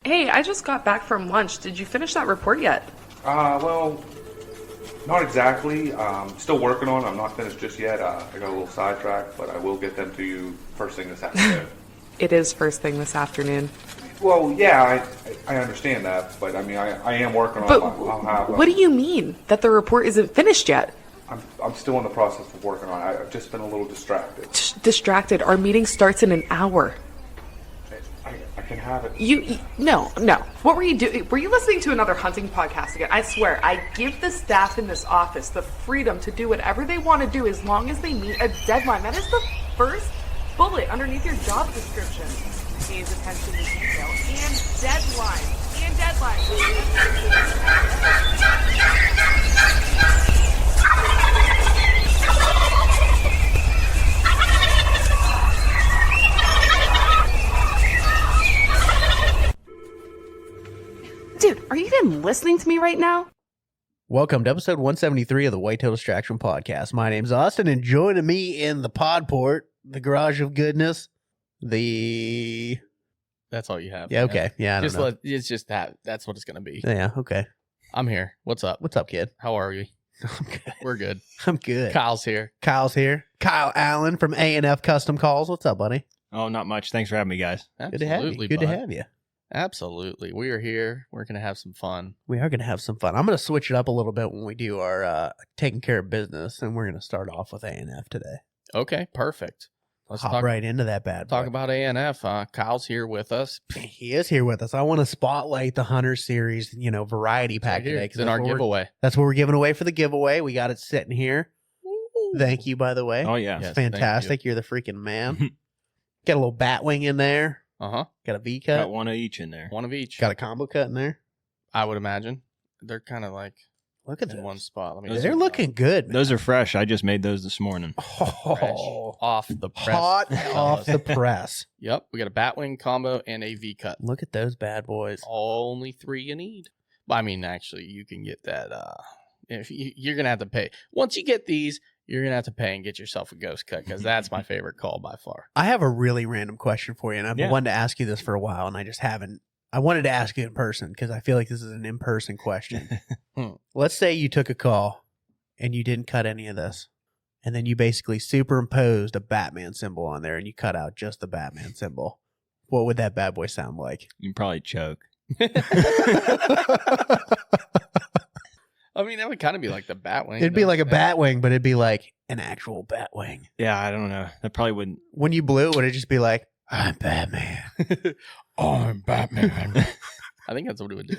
Hey, I just got back from lunch. Did you finish that report yet? Well, not exactly. Still working on it. I'm not finished just yet. I got a little sidetracked, but I will get them to you first thing this afternoon. It is first thing this afternoon. Well, yeah, I understand that, but I mean, I am working on But it. I'll have, what do you mean that the report isn't finished yet? I'm still in the process of working on it. I've just been a little distracted. Distracted. Our meeting starts in an hour. I can have it. No. What were you doing? Were you listening to another hunting podcast again? I swear, I give the staff in this office the freedom to do whatever they want to do as long as they meet a deadline. That is the first bullet underneath your job description. Pays attention to detail and deadline. And deadline. Dude, are you even listening to me right now? Welcome to episode 173 of the Whitetail Distraction Podcast. My name's Austin, and joining me in the pod port, the garage of goodness, That's all you have. Yeah, okay. Yeah, I don't know. It's just that. That's what it's going to be. Yeah, okay. I'm here. What's up? What's up, kid? How are you? I'm good. We're good. I'm good. Kyle's here. Kyle's here. Kyle Allen from ANF Custom Calls. What's up, buddy? Oh, not much. Thanks for having me, guys. Good to have you. Absolutely, Good to bud. have you. Absolutely. We are here. We're going to have some fun. We are going to have some fun. I'm going to switch it up a little bit when we do our taking care of business, and we're going to start off with ANF today. Okay, perfect. Let's Hop talk right into that bad boy. Talk about ANF. Kyle's here with us. He is here with us. I want to spotlight the Hunter Series, variety pack Right here. today. It's in our giveaway. That's what we're giving away for the giveaway. We got it sitting here. Thank you, by the way. Oh, yeah. It's Yes, fantastic. You're the freaking man. Got a little bat wing in there. Uh-huh. Got a V cut. Got one of each in there. One of each. Got a combo cut in there. I would imagine. They're kind of like Look at in those. one spot. Let me They're looking good, man. Those are fresh. I just made those this morning. fresh. Oh, Off the press. hot off the fellas. press. Yep. We got a batwing combo and a V cut. Look at those bad boys. Only 3 you need. I mean, actually, you can get that. If you're gonna have to pay once you get these, you're gonna have to pay and get yourself a ghost cut because that's my favorite call by far. I have a really random question for you, and I've Yeah. wanted to ask you this for a while, and I just haven't. I wanted to ask you in person because I feel like this is an in-person question. Let's say you took a call and you didn't cut any of this, and then you basically superimposed a Batman symbol on there, and you cut out just the Batman symbol. What would that bad boy sound like? You'd probably choke. I mean, that would kind of be like the Batwing. It'd be like a bat. Batwing, but it'd be like an actual Batwing. Yeah, I don't know. That probably wouldn't. When you blew, would it just be like, I'm Batman? I'm Batman. I think that's what it would do.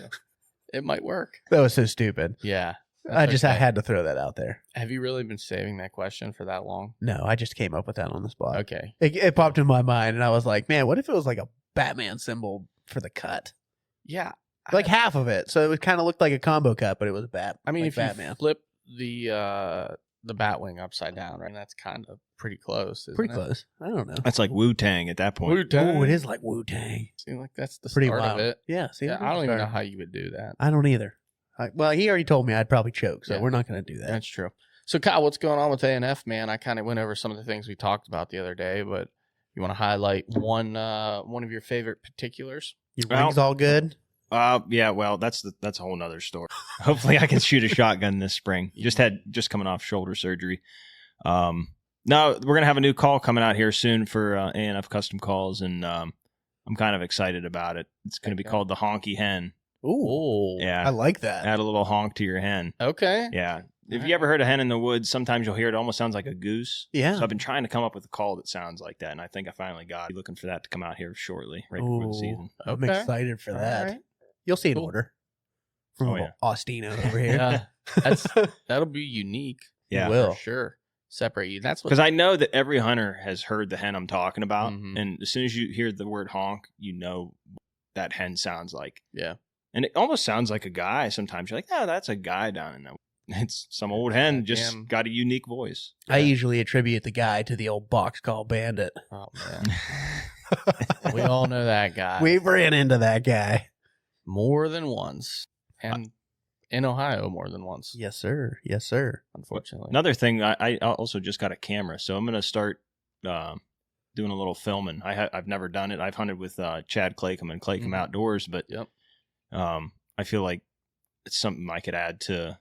It might work. That was so stupid. Yeah. I that's okay. had to throw that out there. Have you really been saving that question for that long? No, I just came up with that on the spot. Okay. It popped in my mind, and I was like, man, what if it was like a Batman symbol for the cut? Yeah. Like half of it. So it kind of looked like a combo cut, but it was a bat. I mean, like if Batman. you flip the Batwing upside down, right, that's kind of pretty close. Isn't Pretty it? close. I don't know. That's like Wu-Tang at that point. Wu-Tang. Oh, it is like Wu-Tang. Seems like that's the Pretty start wild. of it. Yeah, see, Yeah, that's I don't the even know start. how you would do that. I don't either. Well, he already told me I'd probably choke, so Yeah. we're not going to do that. That's true. So, Kyle, what's going on with ANF, man? I kind of went over some of the things we talked about the other day, but you want to highlight one of your favorite particulars? Your Well- wings all good? Yeah, well, that's a whole nother story. Hopefully I can shoot a shotgun this spring. Just coming off shoulder surgery. No, we're going to have a new call coming out here soon for ANF Custom Calls, and I'm kind of excited about it. It's going to be called the Honky Hen. Ooh. Yeah. I like that. Add a little honk to your hen. Okay. Yeah. If you ever heard a hen in the woods, sometimes you'll hear it almost sounds like a goose. Yeah. So I've been trying to come up with a call that sounds like that, and I think I finally got it. Looking for that to come out here shortly, right before the Ooh, season. I'm Okay. excited for All that. right. You'll see an Cool. order from Oh, yeah. Austino over here. Yeah. That'll be unique. Yeah. Will. For sure. Separate you. That's what. Because I know that every hunter has heard the hen I'm talking about, Mhm. and as soon as you hear the word honk, you know what that hen sounds like. Yeah. And it almost sounds like a guy. Sometimes you're like, oh, that's a guy down in there. It's some old hen, just Damn. got a unique voice. I usually attribute the guy to the old box call bandit. Oh man. We all know that guy. We ran into that guy. More than once, and in Ohio more than once. Yes, sir. Yes, sir. Unfortunately. Another thing, I also just got a camera, so I'm going to start doing a little filming. I've never done it. I've hunted with Chad Claycomb and Claycomb Outdoors, but Yep. I feel like it's something I could add to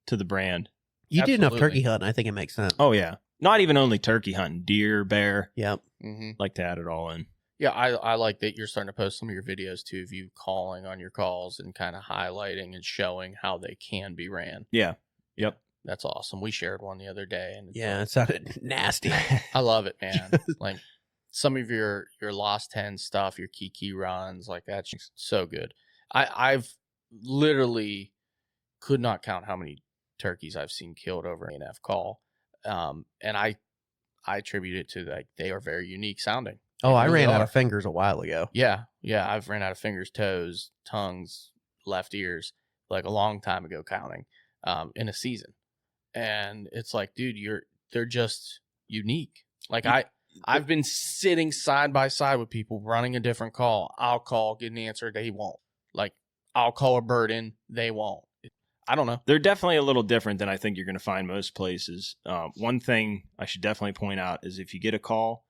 the brand. You did enough Absolutely. turkey hunting. I think it makes sense. Oh yeah, not even only turkey hunting, deer, bear. Yep. Mm-hmm. Like to add it all in. Yeah, I like that you're starting to post some of your videos too of you calling on your calls and kind of highlighting and showing how they can be ran. Yeah. Yep. That's awesome. We shared one the other day, and it's Yeah, like- it sounded nasty. I love it, man. Like some of your Lost 10 stuff, your key runs, like that's just so good. I've literally could not count how many turkeys I've seen killed over an ANF call. And I attribute it to like they are very unique sounding. Oh, They I really ran out are. of fingers a while ago. Yeah. I've ran out of fingers, toes, tongues, left ears, like a long time ago counting, in a season. And it's like, dude, they're just unique. Like I've been sitting side by side with people running a different call. I'll call, get an answer, they won't. Like I'll call a bird in, they won't. I don't know. They're definitely a little different than I think you're going to find most places. One thing I should definitely point out is if you get a call,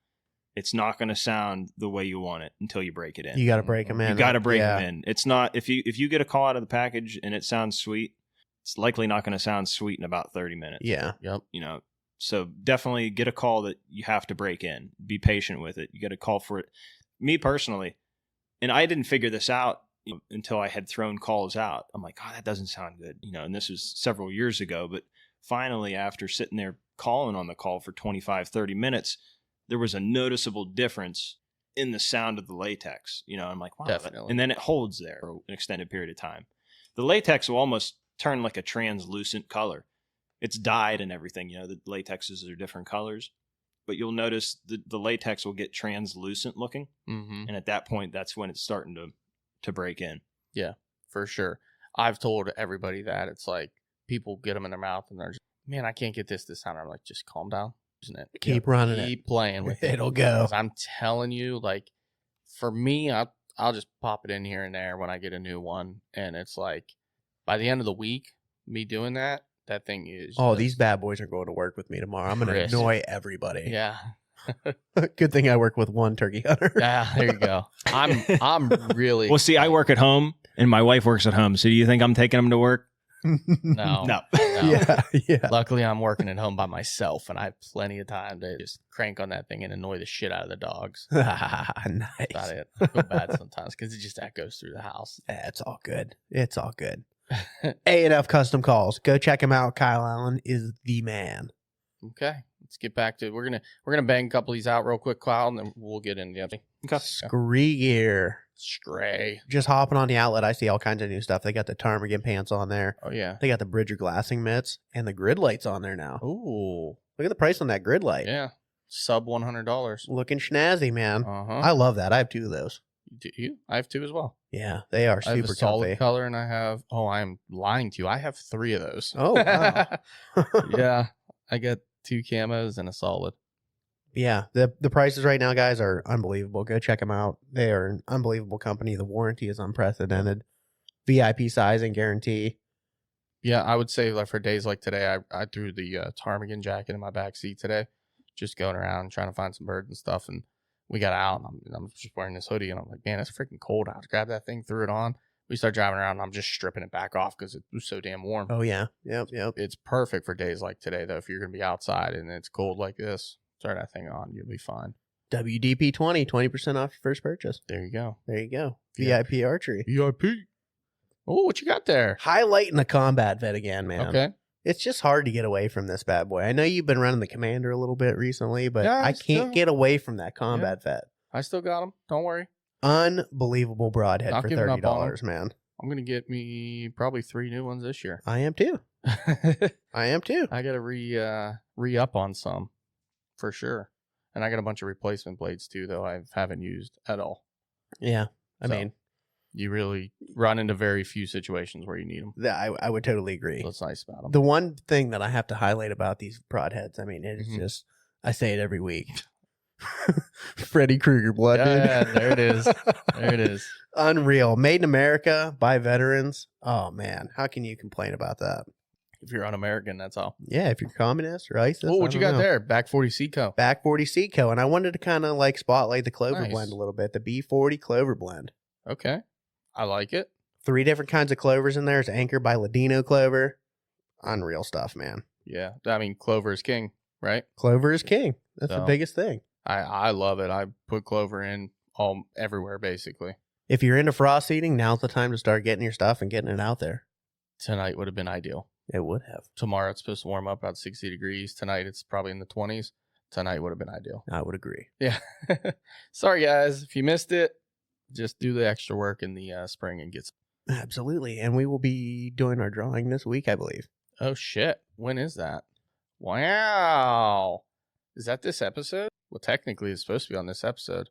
it's not going to sound the way you want it until you break it in. You got to break them in. You got to break Yeah. them in. It's not if you get a call out of the package and it sounds sweet, it's likely not going to sound sweet in about 30 minutes. Yeah. Yep. You know, so definitely get a call that you have to break in. Be patient with it. You got to call for it. Me personally, and I didn't figure this out until I had thrown calls out. I'm like, oh, that doesn't sound good. And this was several years ago, but finally after sitting there calling on the call for 25, 30 minutes, there was a noticeable difference in the sound of the latex. I'm like, wow. Definitely. And then it holds there for an extended period of time. The latex will almost turn like a translucent color. It's dyed and everything. The latexes are different colors, but you'll notice the latex will get translucent looking. Mm-hmm. And at that point, that's when it's starting to break in. Yeah, for sure. I've told everybody that it's like people get them in their mouth and they're just, man, I can't get this sound. I'm like, just calm down. Isn't it? Keep running it. Keep playing with it. It'll go. 'Cause I'm telling you, like, for me, I'll just pop it in here and there when I get a new one. And it's like, by the end of the week, me doing that thing is. Oh, just- these bad boys are going to work with me tomorrow. I'm going to Chris. annoy everybody. Yeah. Good thing I work with one turkey hunter. Yeah, there you go. I'm really. Well, see, I work at home and my wife works at home. So do you think I'm taking them to work? No. No. Yeah. Yeah. Luckily, I'm working at home by myself, and I have plenty of time to just crank on that thing and annoy the shit out of the dogs. That's Nice. about it. I feel bad sometimes because it just echoes through the house. It's all good. It's all good. ANF Custom Calls. Go check him out. Kyle Allen is the man. Okay, let's get back to it. We're gonna bang a couple of these out real quick, Kyle, and then we'll get into the other. Okay. Scree gear. Stray. Just hopping on the outlet, I see all kinds of new stuff. They got the ptarmigan pants on there. Oh yeah. They got the Bridger glassing mitts and the grid lights on there now. Ooh. Look at the price on that grid light. Yeah. Sub $100. Looking snazzy, man. Uh huh. I love that. I have two of those. Do you? I have two as well. Yeah, they are I have super a solid comfy. color, and I have. Oh, I'm lying to you. I have 3 of those. Oh, wow. Yeah, I got 2 camos and a solid. Yeah, the prices right now, guys, are unbelievable. Go check them out. They are an unbelievable company. The warranty is unprecedented. VIP sizing guarantee. Yeah, I would say like for days like today, I threw the ptarmigan jacket in my back seat today, just going around trying to find some birds and stuff. And we got out, and I'm just wearing this hoodie, and I'm like, man, it's freaking cold out. Grab that thing, threw it on. We start driving around, and I'm just stripping it back off because it was so damn warm. Oh yeah, yep. It's perfect for days like today, though. If you're gonna be outside and it's cold like this, throw that thing on, you'll be fine. WDP 20% off your first purchase. There you go. There you go. Yeah. VIP archery. VIP. Oh, what you got there? Highlighting the combat vet again, man. Okay. It's just hard to get away from this bad boy. I know you've been running the Commander a little bit recently, but Yeah, I can't still- get away from that combat vet. I still got them. Don't worry. Unbelievable broadhead Not for giving up on $30, man. I'm gonna get me probably 3 new ones this year. I am too. I am too. I gotta re up on some for sure. And I got a bunch of replacement blades too, though I haven't used at all. Yeah. I So, mean, you really run into very few situations where you need them. I would totally agree. So that's nice about them. The one thing that I have to highlight about these broadheads, I mean, it's Mhm. just, I say it every week. Freddy Krueger blood, Yeah, dude. there it is. There it is. Unreal. Made in America by veterans. Oh, man. How can you complain about that? If you're un-American, that's all. Yeah, if you're communist or ISIS. What you got there? Back 40 Seco. Back 40 Seco. And I wanted to kind of like spotlight the clover Nice. blend a little bit. The B40 clover blend. Okay. I like it. 3 different kinds of clovers in there. It's anchored by Ladino clover. Unreal stuff, man. Yeah. I mean, clover is king, right? Clover is king. That's the So- biggest thing. I love it. I put clover in everywhere, basically. If you're into frost eating, now's the time to start getting your stuff and getting it out there. Tonight would have been ideal. It would have. Tomorrow it's supposed to warm up about 60 degrees. Tonight it's probably in the 20s. Tonight would have been ideal. I would agree. Yeah. Sorry, guys. If you missed it, just do the extra work in the spring and get some. Absolutely. And we will be doing our drawing this week, I believe. Oh, shit. When is that? Wow. Is that this episode? Well, technically it's supposed to be on this episode.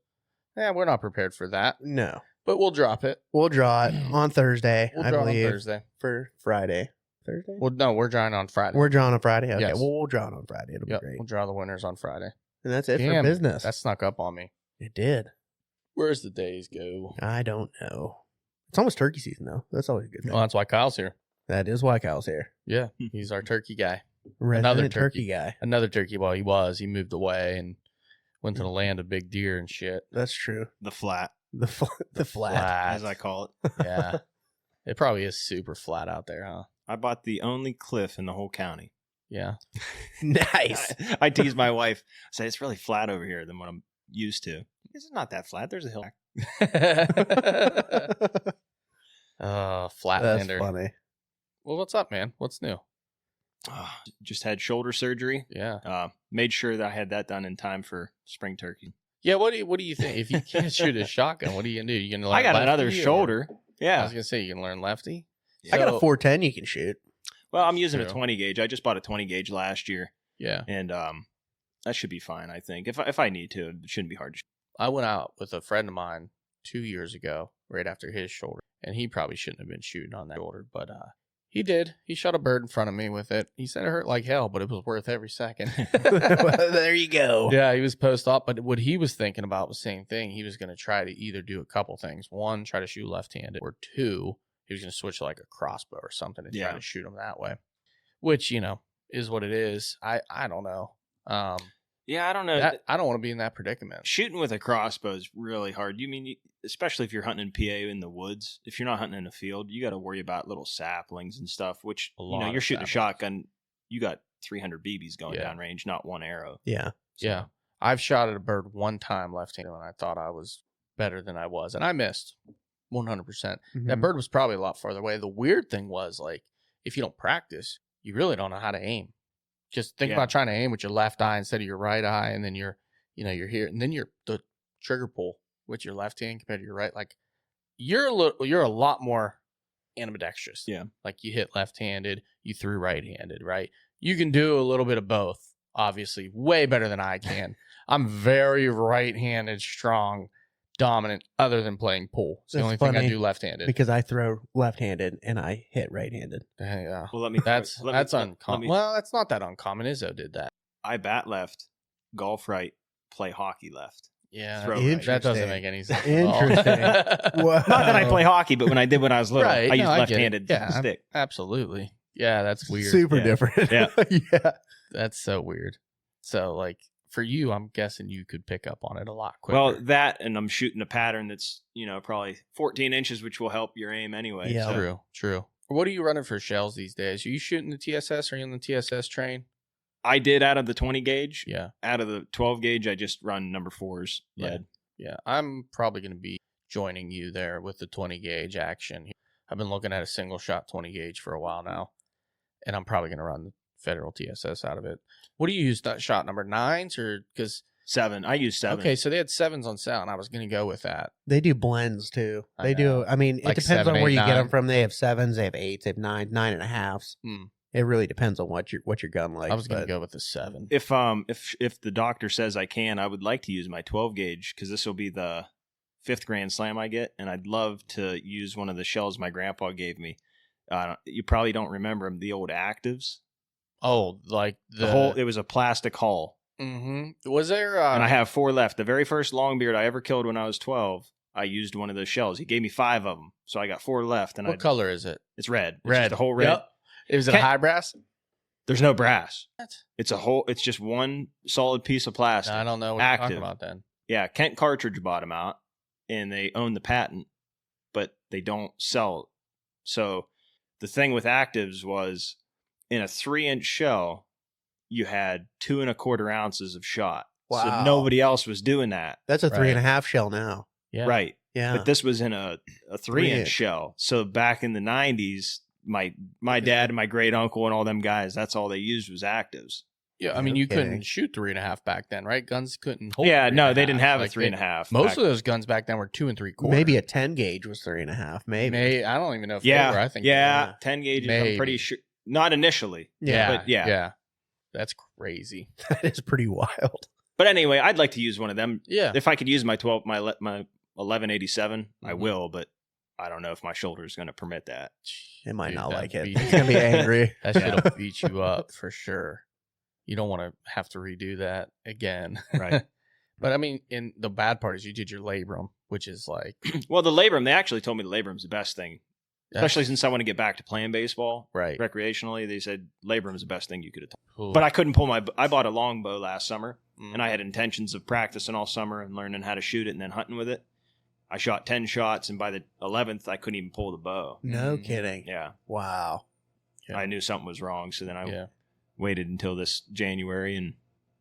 Yeah, we're not prepared for that, No. but we'll drop it. We'll draw it on Thursday, We'll I draw it believe. on Thursday. For Friday. Thursday? Well, no, we're drawing on Friday. We're drawing on Friday. Okay. Yes. Well, we'll draw it on Friday. It'll Yep, be great. we'll draw the winners on Friday. And that's it Damn, for business. That snuck up on me. It did. Where's the days go? I don't know. It's almost turkey season, though. That's always a good thing. Well, that's why Kyle's here. That is why Kyle's here. Yeah, he's our turkey guy. Resident turkey. turkey guy. Another turkey. Well, he moved away and went to the land of big deer and shit. That's true. The flat, The flat. as I call it. Yeah. It probably is super flat out there, huh? I bought the only cliff in the whole county. Yeah. Nice. I tease my wife. I say it's really flat over here than what I'm used to. It's not that flat. There's a hill. That's Flatlander. funny. Well, what's up, man? What's new? Just had shoulder surgery. Yeah. Made sure that I had that done in time for spring turkey. Yeah. What do you think? If you can't shoot a shotgun, what are you gonna do? You gonna learn I got another lefty or- shoulder. I Yeah. was gonna say you can learn lefty. I got a So- 410 you can shoot. Well, I'm using a True. 20 gauge. I just bought a 20 gauge last year, Yeah. and that should be fine. I think if I need to, it shouldn't be hard. I went out with a friend of mine 2 years ago, right after his shoulder, and he probably shouldn't have been shooting on that shoulder, but he did. He shot a bird in front of me with it. He said it hurt like hell, but it was worth every second. Well, there you go. Yeah, he was post op, but what he was thinking about was the same thing. He was going to try to either do a couple things. One, try to shoot left-handed, or two, he was going to switch to like a crossbow or something and try Yeah. to shoot him that way, which, is what it is. I don't know. Yeah, I don't know. I don't want to be in that predicament. Shooting with a crossbow is really hard. Especially if you're hunting in PA in the woods. If you're not hunting in a field, you got to worry about little saplings and stuff. Which A lot you're of shooting a saplings. shotgun. You got 300 BBs going Yeah. down range, not one arrow. Yeah. So, Yeah. I've shot at a bird one time left-handed and I thought I was better than I was. And I missed 100%. That Mhm. bird was probably a lot farther away. The weird thing was, like, if you don't practice, you really don't know how to aim. Just think Yeah. about trying to aim with your left eye instead of your right eye. And then you're here. And then the trigger pull with your left hand compared to your right. Like, you're a lot more ambidextrous. Yeah. Like, you hit left-handed, you threw right-handed, right? You can do a little bit of both, obviously, way better than I can. I'm very right-handed, strong, dominant, other than playing pool. It's the That's only thing I funny, do left-handed. Because I throw left-handed and I hit right-handed. Yeah. Well, let me. That's let me- let uncommon. me- Well, that's not that uncommon. Izzo did that. I bat left, golf right, play hockey left. Yeah, Throw right. that doesn't Interesting. make any sense. at all. Interesting. Wow. Not that I play hockey, but when I was little, Right, I used no, I get it. left-handed Yeah. stick. Absolutely. Yeah, that's weird. Super Yeah. different. Yeah. Yeah. That's so weird. So, like, for you, I'm guessing you could pick up on it a lot quicker. Well, that and I'm shooting a pattern that's probably 14 inches, which will help your aim anyway. Yeah. so- True. What are you running for shells these days? Are you shooting the TSS? Are you on the TSS train? I did out of the 20 gauge. Yeah. Out of the 12 gauge, I just run number 4s. Yeah. lead. Yeah. I'm probably going to be joining you there with the 20 gauge action. I've been looking at a single shot 20 gauge for a while now, and I'm probably going to run the Federal TSS out of it. What do you use? That shot number 9s or because 7. I use 7. okay, so they had 7s on sale, and I was going to go with that. They do blends too. I They know. do. I mean, Like it depends 7, on where 8, you get 9. them from. They have 7s, they have 8s, they have 9s, 9.5s. Hmm. It really depends on what your gun likes. I was going to but go with the 7. If the doctor says I can, I would like to use my 12 gauge because this will be the 5th Grand Slam I get, and I'd love to use one of the shells my grandpa gave me. You probably don't remember them, the old Actives. Oh, like The whole it was a plastic hull, Mm-hmm. Was there? and I have 4 left. The very first longbeard I ever killed when I was 12, I used one of those shells. He gave me 5 of them, so I got 4 left. And what color is it? It's red. It's Red. just the whole red. Yep. Is it Can't- high brass? There's no brass. What? It's just one solid piece of plastic. I don't know what Active. you're talking about then. Yeah, Kent Cartridge bought them out, and they own the patent, but they don't sell it. So the thing with actives was, in a 3-inch shell, you had 2 1/4 ounces of shot. Wow. So nobody else was doing that. That's a Right. 3.5 shell now. Yeah. Right. Yeah. But this was in a 3-inch 3-inch. shell. So back in the 90s, my dad and my great uncle and all them guys, that's all they used was actives. Yeah, I mean, No you kidding. couldn't shoot 3.5 back then, right? Guns couldn't hold. Yeah, no, 3.5. they didn't have Like, a 3.5. Most of those guns back then were 2 3/4. Maybe a 10 gauge was 3.5. Maybe. I don't even know if yeah, they were. I think yeah, they were. 10 gauges. Maybe. I'm pretty sure. Not initially. Yeah. but yeah. That's crazy. That is pretty wild. But anyway, I'd like to use one of them. Yeah. If I could use my 1187, I Mhm. will. But I don't know if my shoulder is going to permit that. It might Dude, not that like it. beat- It's going to be angry. That shit'll beat you up for sure. You don't want to have to redo that again. Right. But I mean, in the bad part is you did your labrum, which is like Well, the labrum, they actually told me the labrum's the best thing, especially since I want to get back to playing baseball right. recreationally. They said labrum is the best thing you could have done. Ooh. But I couldn't pull I bought a longbow last summer, Mm. and I had intentions of practicing all summer and learning how to shoot it and then hunting with it. I shot 10 shots, and by the 11th, I couldn't even pull the bow. No Mm. kidding. Yeah. Wow. Yeah. I knew something was wrong, so then I Yeah. waited until this January and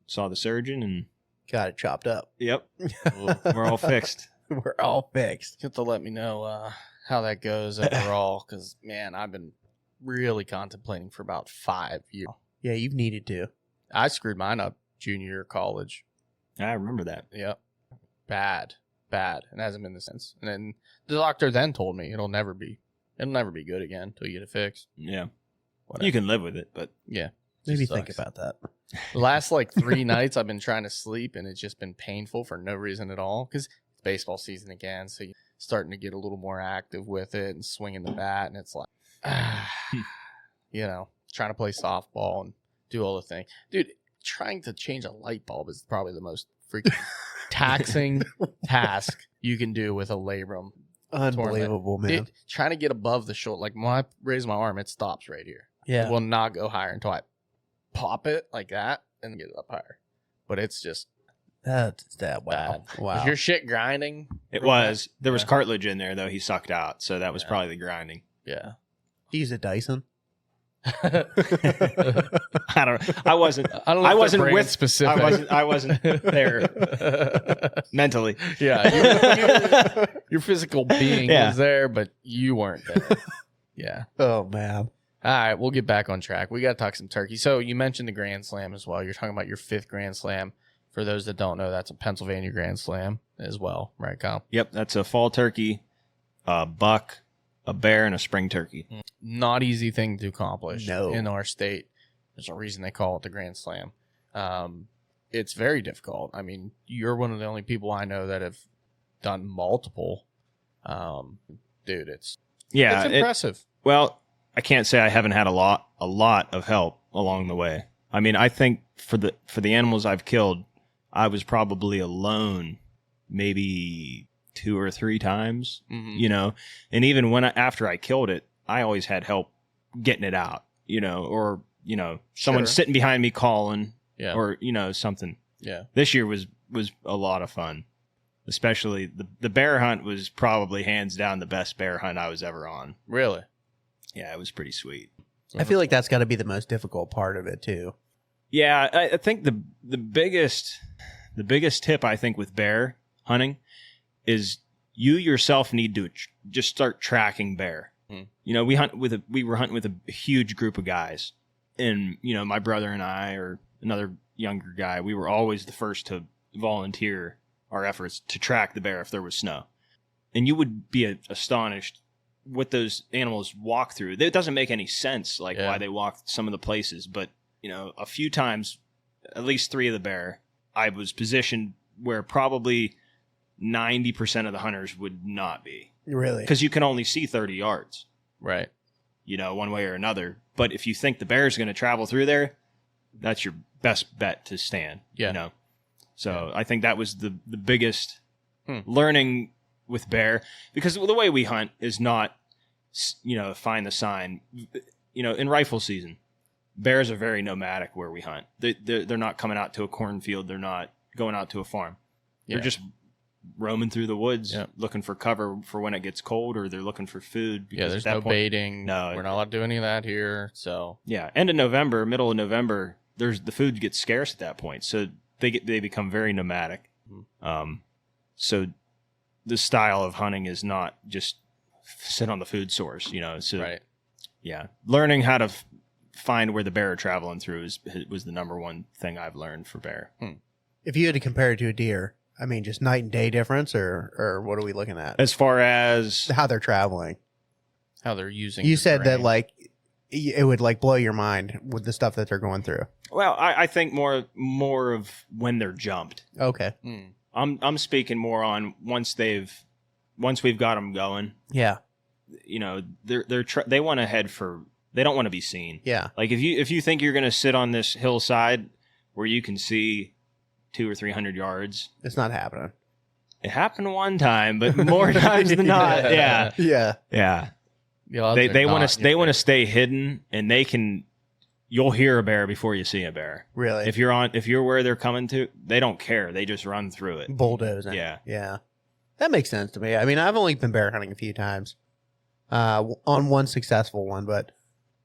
saw the surgeon, and Got it chopped up. yep, we're all fixed. We're all fixed. You have to let me know how that goes overall, because man, I've been really contemplating for about 5 years. Yeah, you've needed to. I screwed mine up junior year of college. I remember that. Yep, bad, and hasn't been since. And then the doctor then told me it'll never be good again until you get it fixed. Yeah. Whatever. You can live with it, but Yeah, Maybe just think sucks. about that. The last like 3 nights I've been trying to sleep, and it's just been painful for no reason at all, because it's baseball season again, so you're starting to get a little more active with it and swinging the bat, and it's like trying to play softball and do all the things. Dude, trying to change a light bulb is probably the most freaking taxing task you can do with a labrum. Unbelievable, man. Dude, trying to get above the shoulder, like when I raise my arm, it stops right here. Yeah. It will not go higher until I pop it like that and get it up higher. But it's just That's that. Wow. bad. Wow. Is your shit grinding? it was. There was Yeah. cartilage in there, though. He sucked out, so that was Yeah. probably the grinding. Yeah. Do you use a Dyson? I wasn't. I don't know I if wasn't they're brand with- specific. I wasn't there mentally. Yeah, your physical being Yeah. was there, but you weren't there. Yeah. Oh, man. All right, we'll get back on track. We got to talk some turkey. So you mentioned the Grand Slam as well. You're talking about your 5th Grand Slam. For those that don't know, that's a Pennsylvania Grand Slam as well, right, Kyle? Yep, that's a fall turkey, a buck, a bear, and a spring turkey. Not easy thing to accomplish No. in our state. There's a reason they call it the Grand Slam. It's very difficult. I mean, you're one of the only people I know that have done multiple. Dude, it's Yeah, impressive. well, I can't say I haven't had a lot of help along the way. I mean, I think for the animals I've killed, I was probably alone maybe 2 or 3 times, Mhm. you know. And even after I killed it, I always had help getting it out, you know, or someone Sure. sitting behind me calling, Yeah. or something. Yeah. This year was a lot of fun. Especially the bear hunt was probably hands down the best bear hunt I was ever on. Really? Yeah, it was pretty sweet. I feel like that's got to be the most difficult part of it, too. Yeah, I think the biggest tip I think with bear hunting is you yourself need to just start tracking bear. Hmm. You know, we were hunting with a huge group of guys, and my brother and I, or another younger guy, we were always the first to volunteer our efforts to track the bear if there was snow. And you would be astonished what those animals walk through. It doesn't make any sense, like Yeah. why they walk some of the places, but a few times, at least 3 of the bear, I was positioned where probably 90% of the hunters would not be, Really? because you can only see 30 yards, Right. one way or another. But if you think the bear is going to travel through there, that's your best bet to stand. Yeah. So I think that was the biggest Hmm. learning with bear, because the way we hunt is not, find the sign. in rifle season, bears are very nomadic where we hunt. They're not coming out to a cornfield. They're not going out to a farm. Yeah. They're just roaming through the woods, Yeah. looking for cover for when it gets cold, or they're looking for food. Yeah, there's at that no point- baiting. No, We're not allowed to do any of that here. So Yeah, end of November, middle of November, the food gets scarce at that point, so they become very nomadic. So the style of hunting is not just sit on the food source, So right. yeah, learning how to find where the bear are traveling through was the number one thing I've learned for bear. If you had to compare it to a deer, I mean, just night and day difference, or what are we looking at? As far as How they're traveling. How they're using. You the said that terrain. like it would like blow your mind with the stuff that they're going through. well, I think more of when they're jumped. Okay. Mm. I'm speaking more on once we've got them going. Yeah. They want to head for. They don't want to be seen. Yeah. Like if you think you're going to sit on this hillside where you can see 200 or 300 yards, It's not happening. it happened one time, but more times than not, yeah. Yeah. The odds They are want not to in favor. stay hidden, and you'll hear a bear before you see a bear. Really. If you're where they're coming to, they don't care. They just run through it. Bulldozing. Yeah. Yeah. That makes sense to me. I mean, I've only been bear hunting a few times, on one successful one, but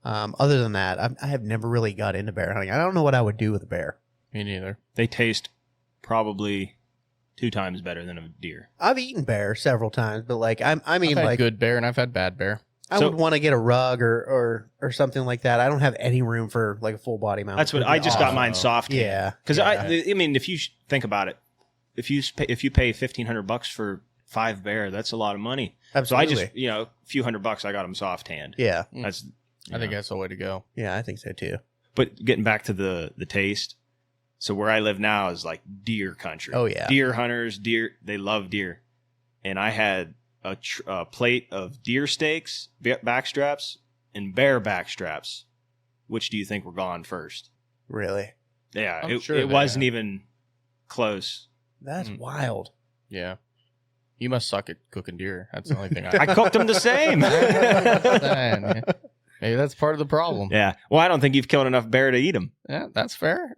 other than that, I have never really got into bear hunting. I don't know what I would do with a bear. Me neither. They taste probably 2 times better than a deer. I've eaten bear several times, but like I mean, I've had like good bear and I've had bad bear. I So- would want to get a rug or something like that. I don't have any room for like a full body mount. That's what It'd I be just got awesome. mine soft. Yeah. Because Yeah. I mean, if you think about it, if you pay $1,500 for 5 bear, that's a lot of money. Absolutely. So I just a few $100, I got them soft hand. Yeah. That's I think that's the way to go. Yeah, I think so too. But getting back to the taste, so where I live now is like deer country. Oh, yeah. Deer hunters, they love deer, and I had a plate of deer steaks, backstraps, and bear backstraps. Which do you think were gone first? Really. Yeah, I'm it sure they wasn't have. even close. That's Mm. wild. Yeah. You must suck at cooking deer. That's the only thing I cooked them the same. Man, maybe that's part of the problem. Yeah. Well, I don't think you've killed enough bear to eat them. Yeah, that's fair.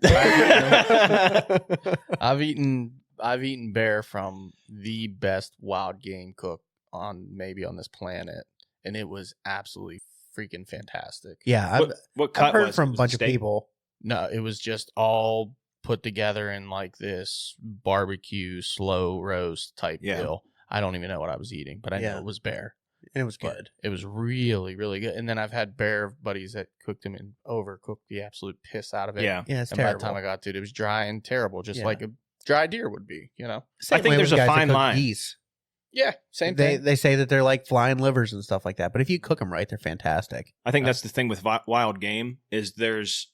I've eaten bear from the best wild game cook on this planet, and it was absolutely freaking fantastic. Yeah, What cut I've heard was it? from a Was it bunch of steak? people. No, it was just all put together in like this barbecue slow roast type Yeah. deal. I don't even know what I was eating, but I Yeah. know it was bear. And it was But good. it was really, really good. And then I've had bear buddies that cooked them and overcooked the absolute piss out of it. Yeah. Yeah, it's And by terrible. the time I got to it, it was dry and terrible, just Yeah. like a dry deer would be, you know? Same I think way there's with a guys that fine cook line. Geese. Yeah, same thing. They say that they're like flying livers and stuff like that. But if you cook them right, they're fantastic. I think that's the thing with wild game is there's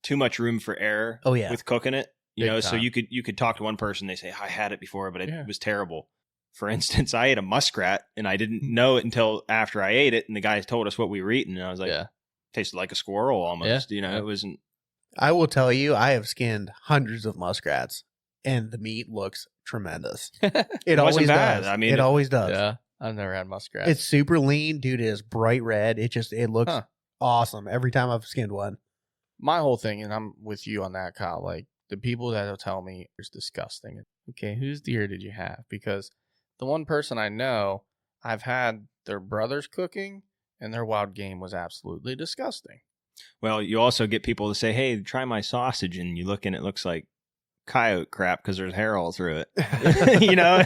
too much room for error. Oh, yeah. With cooking it, Big so time. you could talk to one person, they say I had it before, but it Yeah. was terrible. For instance, I ate a muskrat and I didn't know it until after I ate it, and the guy told us what we were eating, and I was like, yeah. tasted like a squirrel almost. Yeah. It wasn't. I will tell you, I have skinned hundreds of muskrats, and the meat looks tremendous. It wasn't always bad. does. I mean, it always does. Yeah. I've never had muskrat. It's super lean, dude. It is bright red. It looks Huh. awesome every time I've skinned one. My whole thing, and I'm with you on that, Kyle. Like the people that'll tell me it's disgusting. Okay, whose deer did you have? Because the one person I know, I've had their brother's cooking, and their wild game was absolutely disgusting. Well, you also get people to say, "Hey, try my sausage," and you look and it looks like coyote crap because there's hair all through it. You know?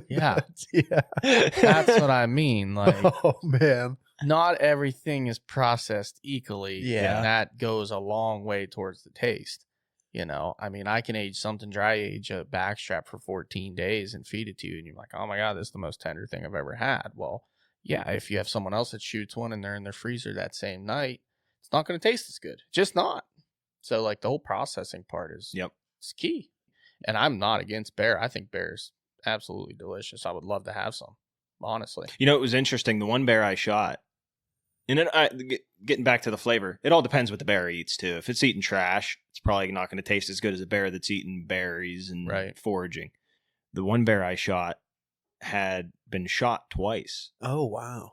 Yeah, Yeah. that's what I mean. Like, Oh man. not everything is processed equally. Yeah. And that goes a long way towards the taste. You know, I mean, I can age something dry age a backstrap for 14 days and feed it to you, and you're like, oh my God, this is the most tender thing I've ever had. Well, yeah, if you have someone else that shoots one and they're in their freezer that same night, it's not going to taste as good. Just not. So, like, the whole processing part is Yep. it's key. And I'm not against bear. I think bear's absolutely delicious. I would love to have some, honestly. You know, it was interesting. The one bear I shot, and then getting back to the flavor, it all depends what the bear eats too. If it's eating trash, it's probably not going to taste as good as a bear that's eating berries and Right. foraging. The one bear I shot had been shot twice. Oh wow.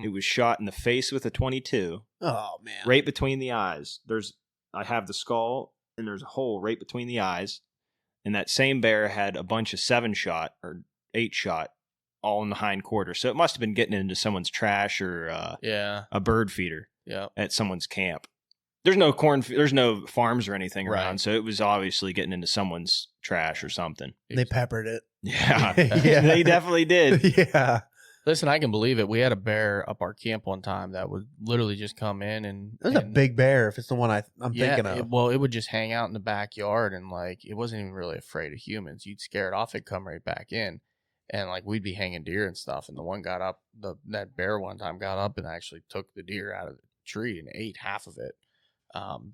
It was shot in the face with a .22, Oh man. right between the eyes. I have the skull, and there's a hole right between the eyes. And that same bear had a bunch of 7-shot or 8-shot all in the hind quarter. So it must have been getting into someone's trash or a bird feeder at someone's camp. There's no there's no farms or anything around, so it was obviously getting into someone's trash or something. They peppered it. Yeah, Yeah. they definitely did. Yeah. Listen, I can believe it. We had a bear up our camp one time that would literally just come in and It was a big bear if it's the one I'm thinking of. It would just hang out in the backyard and like it wasn't even really afraid of humans. You'd scare it off, it'd come right back in. And like we'd be hanging deer and stuff. And the one got up, that bear one time got up and actually took the deer out of the tree and ate half of it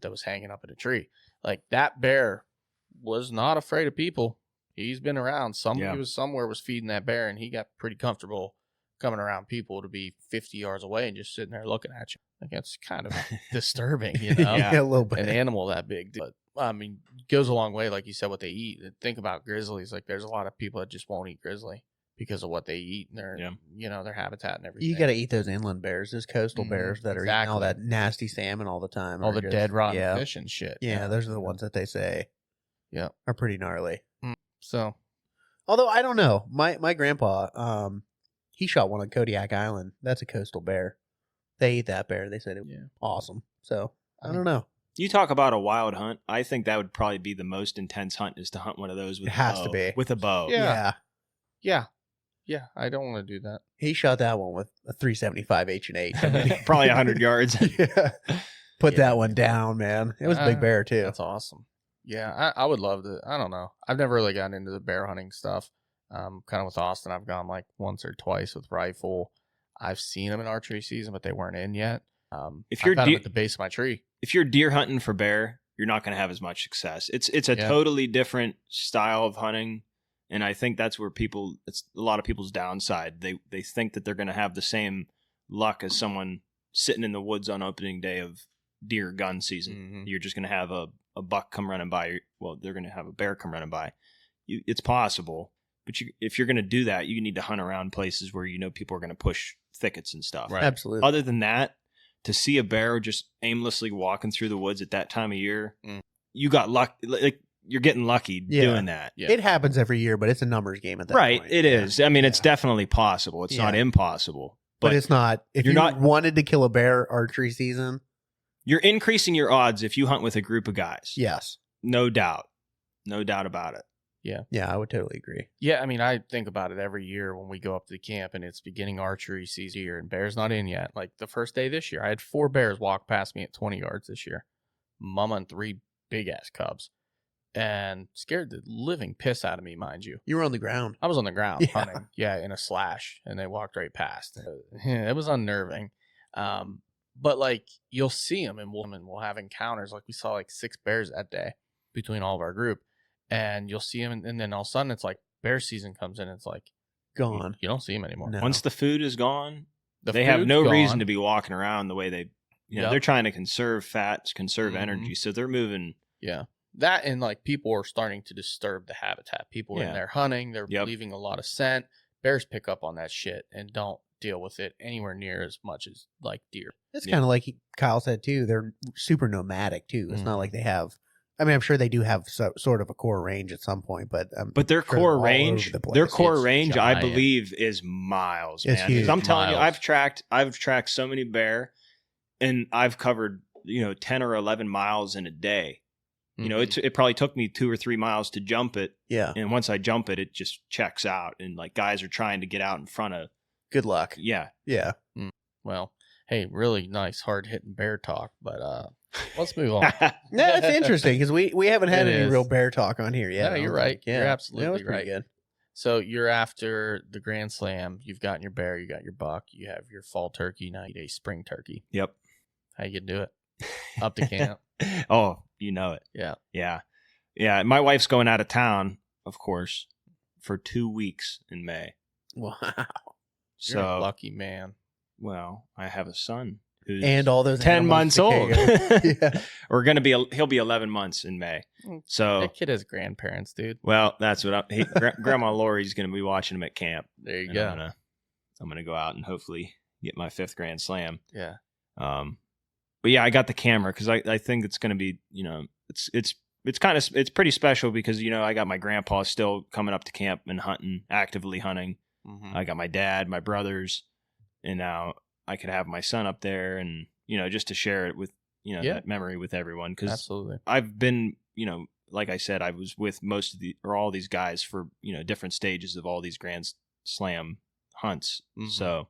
that was hanging up in a tree. Like that bear was not afraid of people. He's been around. Somebody was feeding that bear and he got pretty comfortable coming around people to be 50 yards away and just sitting there looking at you. Like that's kind of disturbing, you know? Yeah, a little bit. An animal that big. But I mean, goes a long way, like you said, what they eat. Think about grizzlies. Like there's a lot of people that just won't eat grizzly because of what they eat and their habitat and everything. You got to eat those inland bears, those coastal bears that are eating all that nasty salmon all the time. All the dead, rotten fish and shit. Yeah, those are the ones that they say are pretty gnarly. So, although I don't know. My grandpa, he shot one on Kodiak Island. That's a coastal bear. They ate that bear. They said it was awesome. So, I don't know. You talk about a wild hunt. I think that would probably be the most intense hunt is to hunt one of those with to be. With a bow. Yeah, I don't want to do that. He shot that one with a 375 H&8. Probably 100 yards. Yeah. Put that one down, man. It was a big bear, too. That's awesome. Yeah, I would love to. I don't know. I've never really gotten into the bear hunting stuff. Kind of with Austin, I've gone like once or twice with rifle. I've seen them in archery season, but they weren't in yet. If you're at the base of my tree, if you're deer hunting for bear, you're not going to have as much success. It's a totally different style of hunting, and I think that's where it's a lot of people's downside. They think that they're going to have the same luck as someone sitting in the woods on opening day of deer gun season. Mm-hmm. You're just going to have a buck come running by. Well, they're going to have a bear come running by. It's possible. But if you're going to do that, you need to hunt around places where you know people are going to push thickets and stuff. Right. Absolutely. Other than that, to see a bear just aimlessly walking through the woods at that time of year, you got luck. Like you're getting lucky doing that. Yeah. It happens every year, but it's a numbers game at that point. Right. It is. I mean, it's definitely possible. It's not impossible. But it's not. If you wanted to kill a bear archery season, you're increasing your odds if you hunt with a group of guys. Yes. No doubt. No doubt about it. Yeah. Yeah, I would totally agree. Yeah, I mean, I think about it every year when we go up to the camp and it's beginning archery season here and bear's not in yet. Like the first day this year, I had 4 bears walk past me at 20 yards this year. Mama and 3 big-ass cubs. And scared the living piss out of me, mind you. You were on the ground. I was on the ground hunting. Yeah, in a slash. And they walked right past. It was unnerving. But like, you'll see them and we'll have encounters. Like we saw like 6 bears that day between all of our group. And you'll see them, and then all of a sudden it's like bear season comes in. It's like gone. You don't see them anymore. No. Once the food is gone, they have no reason to be walking around the way they. They're trying to conserve fats, conserve energy, so they're moving. Yeah, that and like people are starting to disturb the habitat. People are in there hunting. They're leaving a lot of scent. Bears pick up on that shit and don't deal with it anywhere near as much as like deer. It's kind of like Kyle said too. They're super nomadic too. It's not like they have. I mean, I'm sure they do have sort of a core range at some point, but their core range, I believe, is miles. It's huge. I'm telling you, I've tracked so many bear, and I've covered 10 or 11 miles in a day. Mm-hmm. It probably took me 2 or 3 miles to jump it. Yeah, and once I jump it, it just checks out, and like guys are trying to get out in front of. Good luck. Yeah. Well, hey, really nice, hard hitting bear talk, but let's move on. No, it's interesting because we haven't had any real bear talk on here yet. No, you're right. Yeah. You're absolutely right. Good. So you're after the Grand Slam. You've gotten your bear. You got your buck. You have your fall turkey. Now you need a spring turkey. Yep. How you gonna do it? Up to camp. Oh, you know it. Yeah. My wife's going out of town, of course, for 2 weeks in May. Wow. So you're a lucky man. Well, I have a son who's and all those 10 months old. Yeah. He'll be 11 months in May. So that kid has grandparents, dude. Well, that's what Grandma Lori's going to be watching him at camp. There you go. I'm going to go out and hopefully get my 5th Grand Slam. Yeah. But yeah, I got the camera because I think it's going to be, it's pretty special because, I got my grandpa still coming up to camp and hunting, actively hunting. Mm-hmm. I got my dad, my brothers, and now I could have my son up there and, just to share it with, that memory with everyone. Because Absolutely. I've been, like I said, I was with all these guys for, different stages of all these Grand Slam hunts. Mm-hmm. So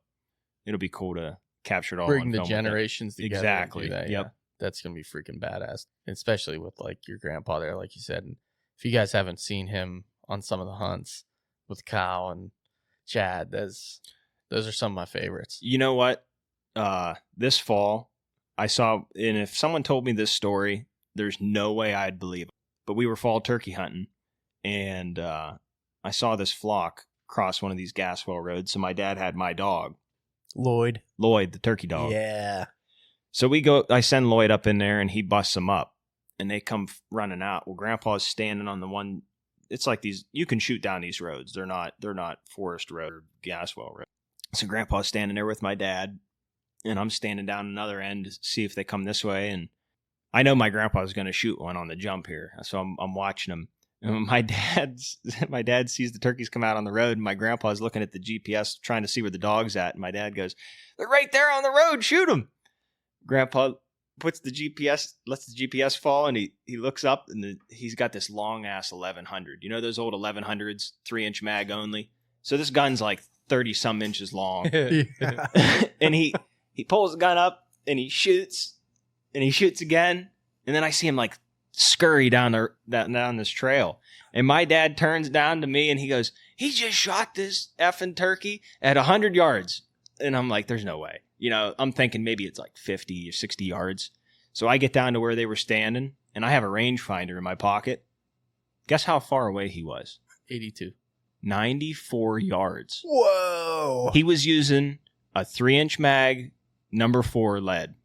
it'll be cool to capture it all. Bring on the film generations together. Exactly. And do that, Yep. Yeah. That's going to be freaking badass. Especially with like your grandpa there, like you said. And if you guys haven't seen him on some of the hunts with Kyle and Chad, those are some of my favorites. You know what? This fall, I saw, and if someone told me this story, there's no way I'd believe it. But we were fall turkey hunting, and I saw this flock cross one of these gas well roads. So my dad had my dog, Lloyd, the turkey dog. Yeah. So I send Lloyd up in there, and he busts them up, and they come running out. Well, Grandpa's standing on the one. It's like these. You can shoot down these roads. They're not forest road or gas well road. So Grandpa's standing there with my dad, and I'm standing down another end to see if they come this way. And I know my grandpa's going to shoot one on the jump here, so I'm watching him. And my dad sees the turkeys come out on the road, and my grandpa's looking at the GPS trying to see where the dog's at. And my dad goes, "They're right there on the road. Shoot them." Grandpa lets the GPS fall, and he looks up, and he's got this long ass 1100. You know those old 1100s, 3-inch mag only. So this gun's like 30 some inches long, and he pulls the gun up and he shoots again, and then I see him like scurry down this trail, and my dad turns down to me and he goes, "He just shot this effing turkey at 100 yards," and I'm like, "There's no way." I'm thinking maybe it's like 50 or 60 yards. So I get down to where they were standing, and I have a rangefinder in my pocket. Guess how far away he was? 82. 94 yards. Whoa. He was using a 3-inch mag, number 4 lead,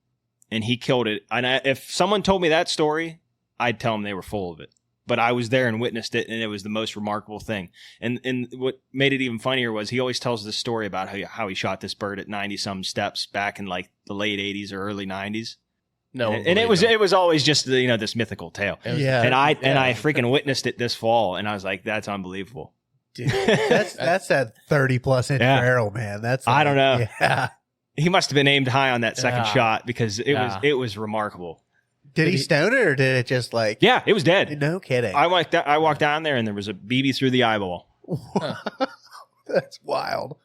and he killed it. And if someone told me that story, I'd tell them they were full of it. But I was there and witnessed it, and it was the most remarkable thing. And what made it even funnier was he always tells this story about how he shot this bird at 90-some steps back in like the late 80s or early 90s. No, and it was always just this mythical tale. Yeah. And I freaking witnessed it this fall, and I was like, that's unbelievable. Dude, that's that 30+ inch Yeah. barrel, man. That's I don't know. Yeah. He must have been aimed high on that second Yeah. shot because it Yeah. was remarkable. Did he stone it, or did it just like? Yeah, it was dead. No kidding. I walked down there, and there was a BB through the eyeball. That's wild.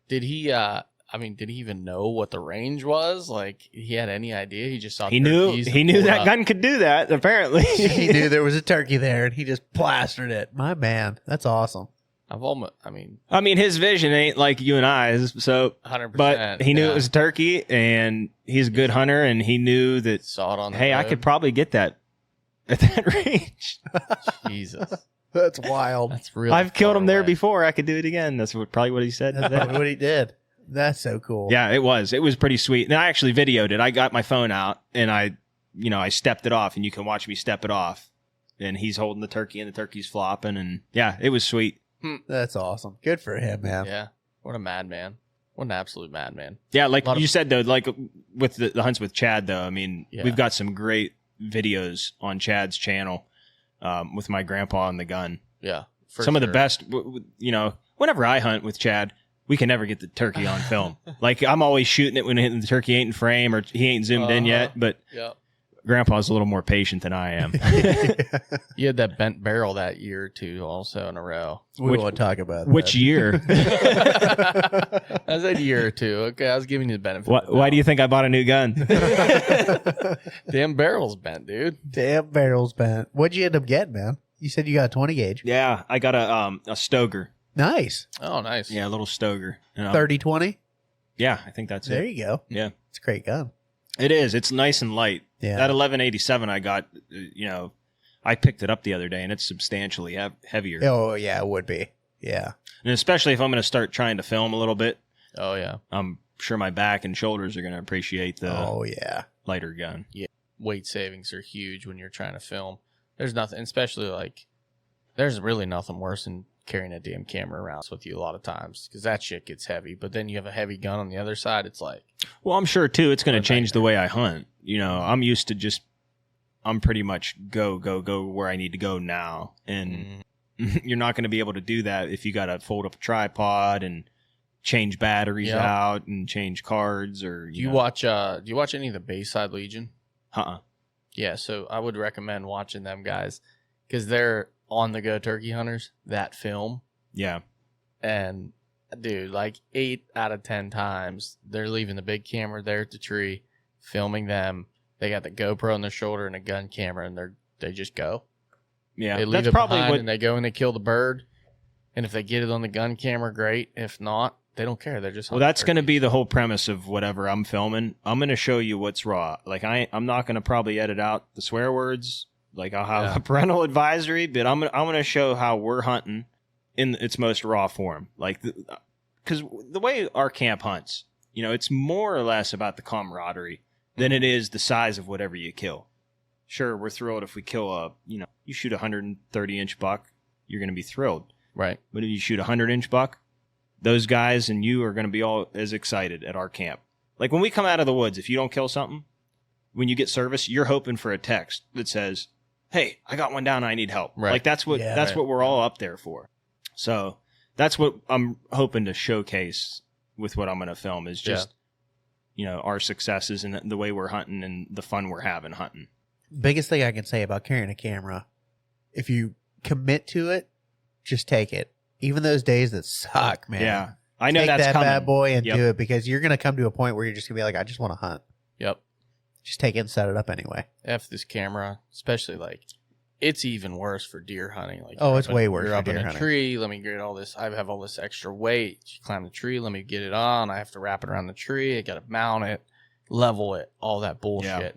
Did he? Did he even know what the range was? Like, he had any idea? He just saw. He knew turkeys and that pulled up. gun could do that. Apparently, He knew there was a turkey there, and he just plastered it. My man, that's awesome. I've almost. his vision ain't like you and I's. So, 100%. but he knew it was a turkey, and he's a good hunter, and he knew that. Saw it on. The Hey, I road. could probably get that at that range. Jesus, That's wild. that's real. I've killed him there away. before. I could do it again. That's probably what he said. That's probably what he did. That's so cool. Yeah, it was. It was pretty sweet. And I actually videoed it. I got my phone out and I stepped it off, and you can watch me step it off. And he's holding the turkey, and the turkey's flopping, and yeah, it was sweet. That's awesome. Good for him, man. Yeah, what a madman! What an absolute madman! Yeah, like Lot of- you said though, like with the hunts with Chad though. I mean, Yeah. we've got some great videos on Chad's channel with my grandpa and the gun. Yeah, for Some of the sure. best. Whenever I hunt with Chad, we can never get the turkey on film. Like I'm always shooting it when the turkey ain't in frame or he ain't zoomed in yet. But Yeah, Grandpa's a little more patient than I am. you had that bent barrel that year or two also in a row. We won't talk about Which that. year? I said year or two. Okay, I was giving you the benefit. Why do you think I bought a new gun? Damn barrel's bent, dude. Damn barrel's bent. What'd you end up getting, man? You said you got a 20 gauge. Yeah, I got a Stoker. Nice. Oh, nice. Yeah, a little Stoker. 30-20. Yeah, I think that's There it. you go. Yeah. It's a great gun. It is. It's nice and light. Yeah. That 1187 I got, I picked it up the other day, and it's substantially heavier. Oh, yeah, it would be. Yeah. And especially if I'm going to start trying to film a little bit, Oh, yeah. I'm sure my back and shoulders are going to appreciate the Oh, yeah. lighter gun. Weight savings are huge when you're trying to film. There's nothing, especially like, there's really nothing worse than carrying a damn camera around with you a lot of times because that shit gets heavy. But then you have a heavy gun on the other side. It's like, well, I'm sure too. It's going to change the way I hunt. You know, I'm used to just, I'm pretty much go where I need to go now, and you're not going to be able to do that if you got to fold up a tripod and change batteries out and change cards or. Do you watch any of the Bayside Legion? Yeah, so I would recommend watching them guys because they're on the go turkey hunters. That film, yeah, and dude, like 8 out of 10 times they're leaving the big camera there at the tree, filming them. They got the GoPro on their shoulder and a gun camera, and they just go. Yeah, they leave that's it probably behind what. And they go and they kill the bird. And if they get it on the gun camera, great. If not, they don't care. They're just Well, that's going to be the whole premise of whatever I'm filming. I'm going to show you what's raw. Like I'm not going to probably edit out the swear words. Like I'll have a parental advisory, but I'm going to show how we're hunting in its most raw form. Like because the way our camp hunts, you know, it's more or less about the camaraderie than it is the size of whatever you kill. Sure, we're thrilled if we kill you shoot a 130-inch buck, you're going to be thrilled. right. But if you shoot a 100-inch buck, those guys and you are going to be all as excited at our camp. Like when we come out of the woods, if you don't kill something, when you get service, you're hoping for a text that says, "Hey, I got one down. I need help." Right. Like that's what what we're all up there for. So that's what I'm hoping to showcase with what I'm going to film is just our successes and the way we're hunting and the fun we're having hunting. Biggest thing I can say about carrying a camera, if you commit to it, just take it. Even those days that suck, man. Yeah, I know take that's that coming. bad boy and do it because you're going to come to a point where you're just going to be like, I just want to hunt. Yep. Just take it and set it up anyway. F this camera, especially like it's even worse for deer hunting. Like it's way worse You're for up in deer a hunting. tree. Let me get all this. I have all this extra weight. You climb the tree. Let me get it on. I have to wrap it around the tree. I got to mount it, level it, all that bullshit. Yeah.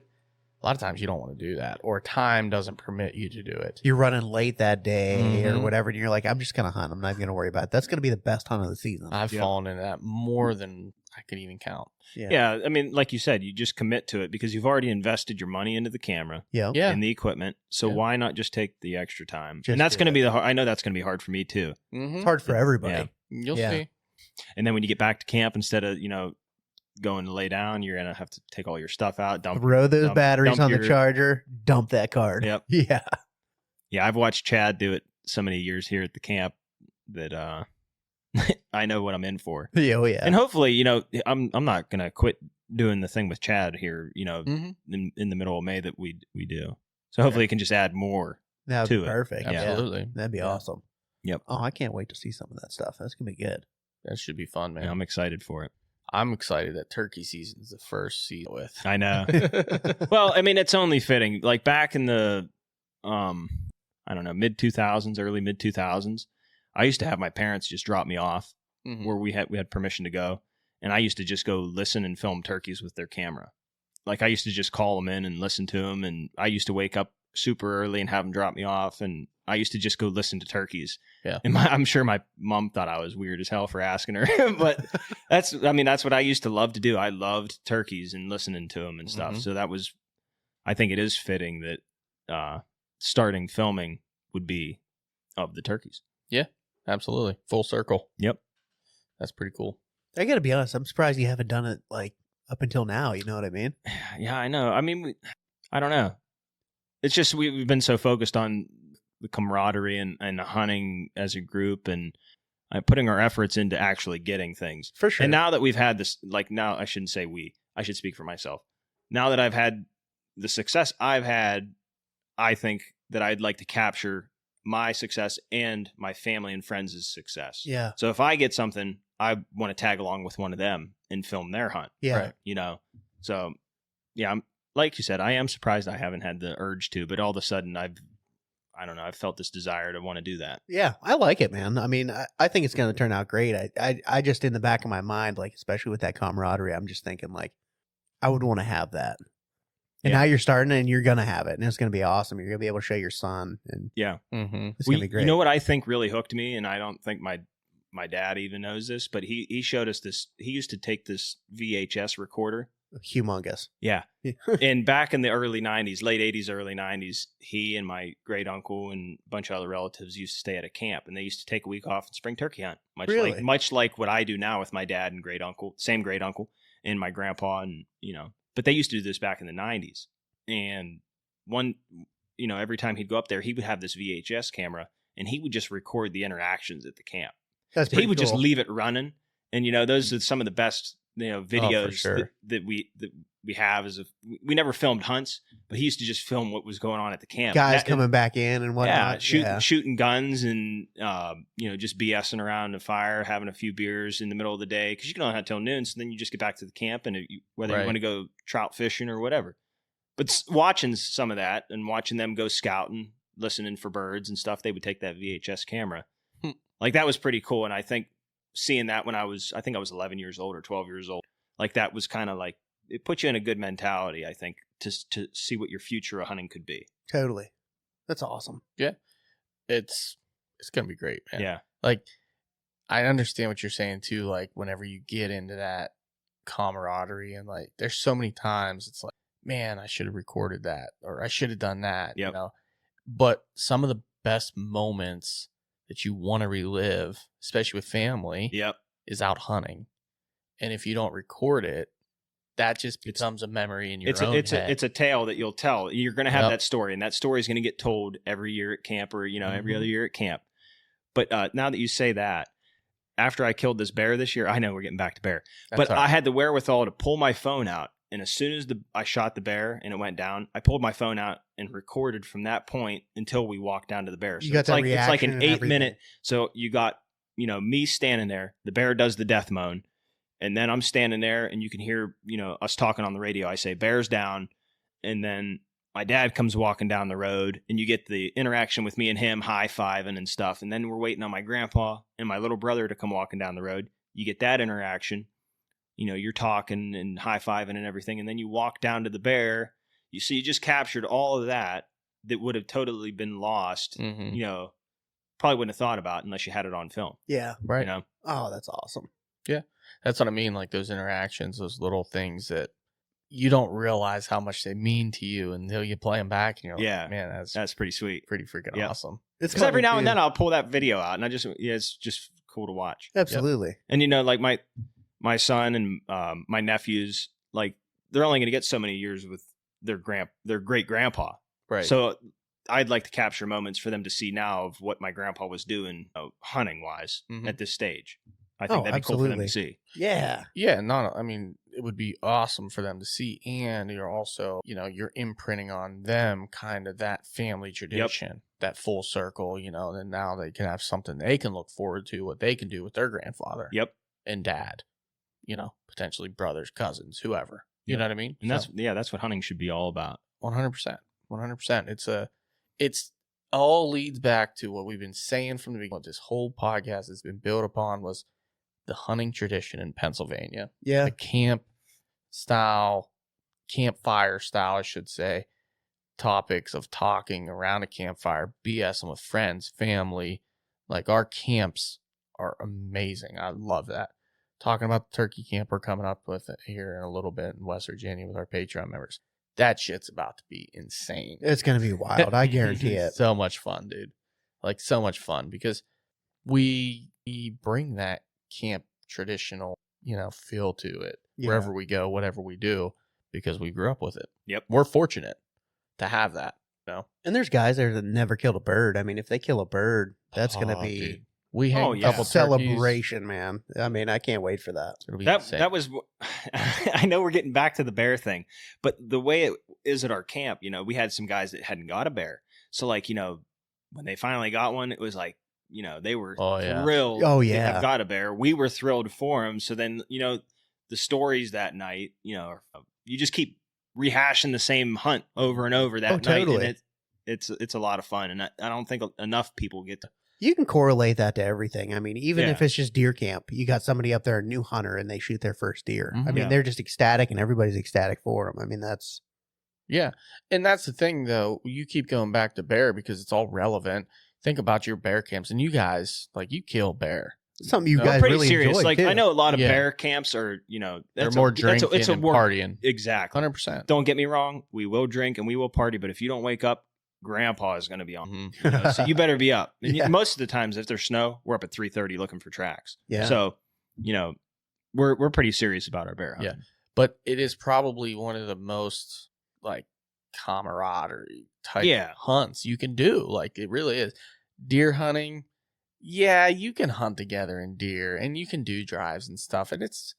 A lot of times you don't want to do that, or time doesn't permit you to do it. You're running late that day or Mhm. whatever, and you're like, I'm just going to hunt. I'm not even going to worry about it. That's going to be the best hunt of the season. I've fallen into that more than I could even count. Yeah, I mean, like you said, you just commit to it because you've already invested your money into the camera Yeah. Yeah. and the equipment. So Yeah. why not just take the extra time? Just And that's do going to it. be I know that's going to be hard for me too. Mm-hmm. It's hard for everybody. Yeah. You'll Yeah. see. And then when you get back to camp, instead of going to lay down, you're gonna have to take all your stuff out, Throw those batteries dump on the your- charger, dump that card. Yep. Yeah. Yeah, I've watched Chad do it so many years here at the camp that I know what I'm in for. Yeah. Oh, yeah. And hopefully, I'm not gonna quit doing the thing with Chad here, Mhm. in the middle of May that we do. So hopefully, it can just add more. That would to be it. perfect. Yeah. Absolutely. That'd be awesome. Yep. Oh, I can't wait to see some of that stuff. That's going to be good. That should be fun, man. Yeah, I'm excited for it. I'm excited that turkey season is the first season with. I know. Well, I mean, it's only fitting. Like back in the, I don't know, mid 2000s, early mid 2000s, I used to have my parents just drop me off Mhm. where we had permission to go, and I used to just go listen and film turkeys with their camera. Like I used to just call them in and listen to them, and I used to wake up super early and have them drop me off, and I used to just go listen to turkeys. Yeah. And I'm sure my mom thought I was weird as hell for asking her, but that's what I used to love to do. I loved turkeys and listening to them and stuff. Mhm. So I think it is fitting that starting filming would be of the turkeys. Absolutely. Full circle. Yep. That's pretty cool. I got to be honest. I'm surprised you haven't done it like up until now. You know what I mean? Yeah, I know. I mean, I don't know. It's just we've been so focused on the camaraderie and hunting as a group and putting our efforts into actually getting things. For sure. And now that we've had this, now I shouldn't say I should speak for myself. Now that I've had the success I've had, I think that I'd like to capture my success and my family and friends' success. Yeah. So if I get something, I want to tag along with one of them and film their hunt. Yeah. Right. So yeah, like you said, I am surprised I haven't had the urge to, but all of a sudden I don't know, I've felt this desire to want to do that. Yeah. I like it, man. I mean, I think it's going to turn out great. I just, in the back of my mind, like, especially with that camaraderie, I'm just thinking like, I would want to have that. And now you're starting and you're going to have it and it's going to be awesome. You're going to be able to show your son and Yeah. Mm-hmm. it's going to be great. You know what I think really hooked me, and I don't think my dad even knows this, but he showed us this. He used to take this VHS recorder humongous. Yeah. And back in the early 90s, late 80s, early 90s, he and my great uncle and a bunch of other relatives used to stay at a camp, and they used to take a week off and spring turkey hunt. Really? Much like what I do now with my dad and great uncle, same great uncle, and my grandpa, and but they used to do this back in the 90s. And every time he'd go up there, he would have this VHS camera, and he would just record the interactions at the camp. That's So he would just leave it running, and those are some of the best videos sure. that we have. We never filmed hunts, but he used to just film what was going on at the camp. Guys coming back in and whatnot. Shooting guns and just BSing around the fire, having a few beers in the middle of the day, because you can only hunt till noon. So then you just get back to the camp, and whether you want to go trout fishing or whatever. But watching some of that and watching them go scouting, listening for birds and stuff, they would take that VHS camera. Like, that was pretty cool. And I think seeing that when I was 11 years old or 12 years old, like, that was kind of like, it put you in a good mentality, I think, to see what your future of hunting could be. Totally. That's awesome. Yeah. It's going to be great, man. Yeah. Like, I understand what you're saying too. Like, whenever you get into that camaraderie, and like, there's so many times it's like, man, I should have recorded that, or I should have done that, Yep. But some of the best moments that you want to relive, especially with family, Yep. is out hunting. And if you don't record it, that just becomes a memory in your own head. It's a tale that you'll tell. You're going to have Yep. that story, and that story is going to get told every year at camp, or every other year at camp. But now that you say that, after I killed this bear this year, I know we're getting back to bear, but I had the wherewithal to pull my phone out, and as soon as I shot the bear and it went down, I pulled my phone out and recorded from that point until we walked down to the bear. So You got that it's like reaction an and 8 everything. minute. So you got me standing there. The bear does the death moan. And then I'm standing there, and you can hear, us talking on the radio. I say, "Bear's down." And then my dad comes walking down the road, and you get the interaction with me and him high-fiving and stuff. And then we're waiting on my grandpa and my little brother to come walking down the road. You get that interaction. You're talking and high-fiving and everything. And then you walk down to the bear. You just captured all of that would have totally been lost. Mhm. Probably wouldn't have thought about unless you had it on film. Yeah. Right. Oh, that's awesome. That's what I mean. Like, those interactions, those little things that you don't realize how much they mean to you until you play them back, and you're like, Yeah. man, That's pretty sweet. pretty freaking Yeah. awesome. It's Because every fun to now and do. then I'll pull that video out, and it's just cool to watch. Absolutely. And like my son and my nephews, like, they're only going to get so many years with their great grandpa. Right. So I'd like to capture moments for them to see now of what my grandpa was doing hunting wise Mhm. at this stage. I think that'd be cool for them to see. Yeah. Yeah, no, I mean, it would be awesome for them to see, and you're also, you're imprinting on them kind of that family tradition, that full circle, and now they can have something they can look forward to, what they can do with their grandfather Yep. and dad, potentially brothers, cousins, whoever. You know what I mean? And that's what hunting should be all about. 100%. 100%. It's all leads back to what we've been saying from the beginning. What this whole podcast has been built upon was the hunting tradition in Pennsylvania. Yeah. The campfire style, I should say, topics of talking around a campfire, BSing with friends, family. Like, our camps are amazing. I love that. Talking about the turkey camp we're coming up with here in a little bit in West Virginia with our Patreon members. That shit's about to be insane. It's going to be wild. I guarantee it. So much fun, dude. Like, so much fun, because we bring that camp traditional, feel to it wherever we go, whatever we do, because we grew up with it. Yep. We're fortunate to have that. And there's guys there that never killed a bird. I mean, if they kill a bird, that's going to be dude. We had a couple celebration, man. I mean, I can't wait for that. It'll be That insane. that was. I know we're getting back to the bear thing, but the way it is at our camp, we had some guys that hadn't got a bear. So, like, when they finally got one, it was like, they were thrilled. Oh, to yeah. have got a bear. We were thrilled for them. So then, the stories that night, you just keep rehashing the same hunt over and over that night. Totally. And it's a lot of fun, and I don't think enough people get to. You can correlate that to everything. I mean, even Yeah. if it's just deer camp, you got somebody up there, a new hunter, and they shoot their first deer. I mean, Yeah. they're just ecstatic, and everybody's ecstatic for them. I mean, that's... Yeah. And that's the thing, though. You keep going back to bear because it's all relevant. Think about your bear camps. And you guys, like, you kill bear. Something you No, guys Pretty really serious. enjoy. Like too. I know a lot of Yeah. bear camps are, They're more drinking it's a and work. partying. Exactly. 100%. Don't get me wrong. We will drink and we will party, but if you don't wake up, Grandpa is going to be on. Mhm. So you better be up. And Yeah. most of the times, if there's snow, we're up at 3:30 looking for tracks. Yeah. So, we're pretty serious about our bear hunting. But it is probably one of the most like camaraderie type Yeah. hunts you can do. Like it really is. Deer hunting, yeah, you can hunt together in deer and you can do drives and stuff. And it's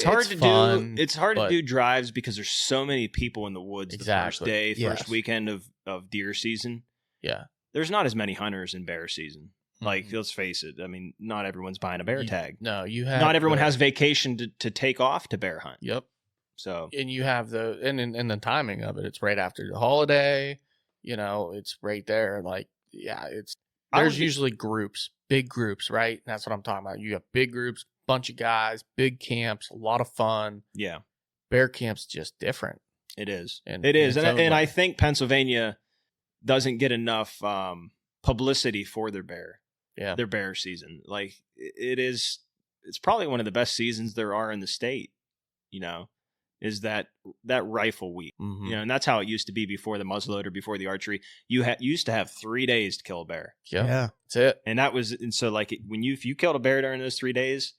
Hard It's to fun, do. It's hard but- to do drives because there's so many people in the woods the first Exactly. day, Yes. first weekend of deer season. yeah. There's not as many hunters in bear season. Like, Mhm. let's face it. I mean, not everyone's buying a bear You- tag. No, you have Not everyone the- has vacation to take off to bear hunt. Yep. So And you have and the timing of it. It's right after the holiday. It's right there. Like, yeah, I there's would- usually groups, big groups, right? That's what I'm talking about. You have big groups, bunch of guys, big camps, a lot of fun. yeah, Bear camp's just different. it is. And It is, in its and own I way. think Pennsylvania doesn't get enough publicity for their bear season. Like it is, it's probably one of the best seasons there are in the state. Is that rifle week? Mhm. And that's how it used to be before the muzzleloader, before the archery. You used to have 3 days to kill a bear, Yep. Yeah. That's it. and so like if you killed a bear during those 3 days,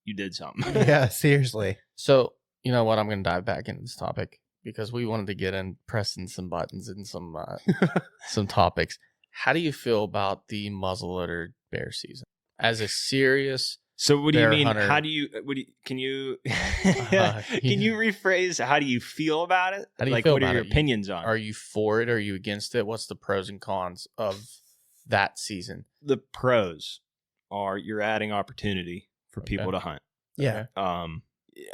you did something. Yeah. Seriously. So, you know what? I'm going to dive back into this topic because we wanted to get in pressing some buttons and some some topics. How do you feel about the muzzleloader bear season as a serious? So what do you Bear mean? hunter. How do you? Can you? Yeah. Can you rephrase? How do you feel about it? How do you like, feel what are about your it? opinions on Are you for it? Are you against it? What's the pros and cons of that season? the pros? Are you're adding opportunity for Okay. people to hunt? Yeah.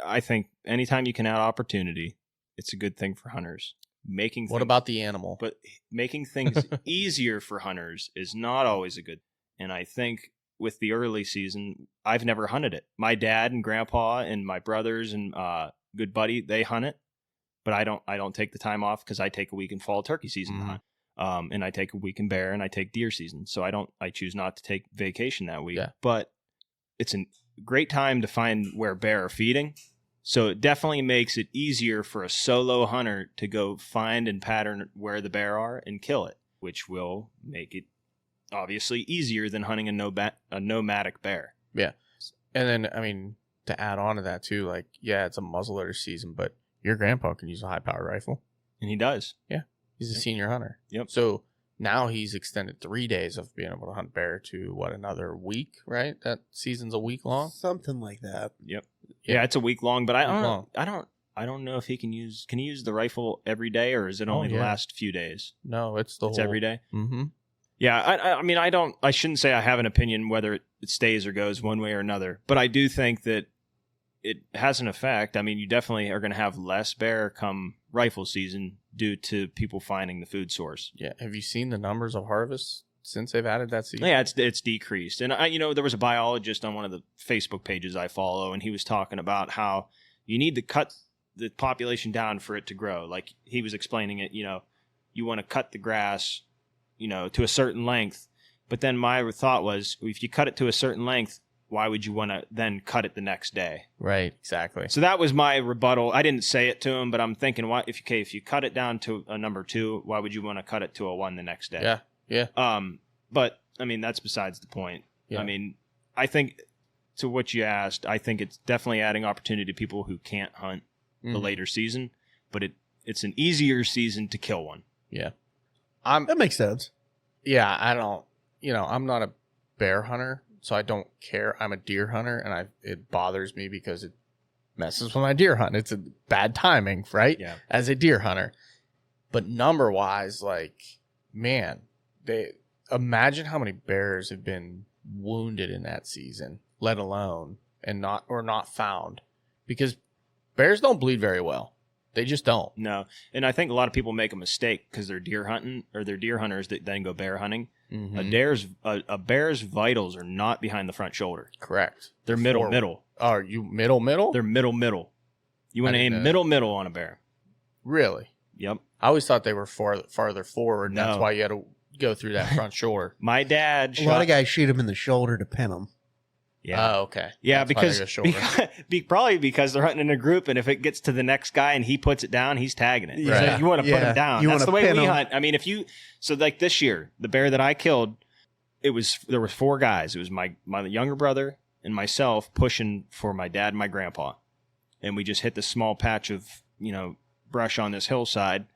I think anytime you can add opportunity, it's a good thing for hunters. What about the animal? But making things easier for hunters is not always a good. And I think with the early season, I've never hunted it. My dad and grandpa and my brothers and good buddy, they hunt it, but I don't take the time off because I take a week in fall turkey season to Mhm. hunt. And I take a week in bear and I take deer season. So I choose not to take vacation that week. Yeah. But it's a great time to find where bear are feeding. So it definitely makes it easier for a solo hunter to go find and pattern where the bear are and kill it, which will make it obviously easier than hunting a nomadic bear. And then, I mean, to add on to that too, like, yeah, it's a muzzleloader season, but your grandpa can use a high-powered rifle. And he does. He's a Yep. senior hunter. Yep. So now he's extended 3 days of being able to hunt bear to another week, right? That season's a week long. Something like that. Yep. Yeah. Yeah, it's a week long, but I Week long. don't know if he can use the rifle every day or is it only the yeah. last few days? No, it's the It's whole every day. Mm-hmm. Yeah, I mean, I shouldn't say I have an opinion whether it stays or goes one way or another, but I do think that it has an effect. I mean, you definitely are going to have less bear come rifle season due to people finding the food source. Yeah. Have you seen the numbers of harvests since they've added that season? Yeah, it's decreased. And there was a biologist on one of the Facebook pages I follow, and he was talking about how you need to cut the population down for it to grow. Like he was explaining it, you want to cut the grass, to a certain length. But then my thought was, if you cut it to a certain length, why would you want to then cut it the next day? Right. Exactly. So that was my rebuttal. I didn't say it to him, but I'm thinking, if you cut it down to a number 2, why would you want to cut it to a 1 the next day? Yeah. Yeah. But I mean, that's besides the point. Yeah. I mean, I think to what you asked, I think it's definitely adding opportunity to people who can't hunt the Mhm. later season, but it's an easier season to kill one. Yeah. That makes sense. Yeah. I don't. I'm not a bear hunter, so I don't care. I'm a deer hunter, and it bothers me because it messes with my deer hunt. It's a bad timing, right? Yeah. As a deer hunter, but number wise, like, man, they imagine how many bears have been wounded in that season, let alone not found, because bears don't bleed very well. They just don't. No, and I think a lot of people make a mistake because they're deer hunting or they're deer hunters that then go bear hunting. Mhm. A bear's vitals are not behind the front shoulder. Correct. They're middle. Are you middle? They're middle. You want to didn't aim know that. middle on a bear. Really? Yep. I always thought they were farther forward. And That's No. why you had to go through that front shoulder. My dad A lot shot. of guys shoot him in the shoulder to pin him. Yeah. Oh, okay. Yeah, That's why they go shorter. probably because they're hunting in a group, and if it gets to the next guy and he puts it down, he's tagging it. Yeah. So you want to put Yeah. him down. You That's wanna the way pin we him. hunt. I mean, so like this year, the bear that I killed, there was 4 guys. It was my younger brother and myself pushing for my dad and my grandpa, and we just hit this small patch of brush on this hillside,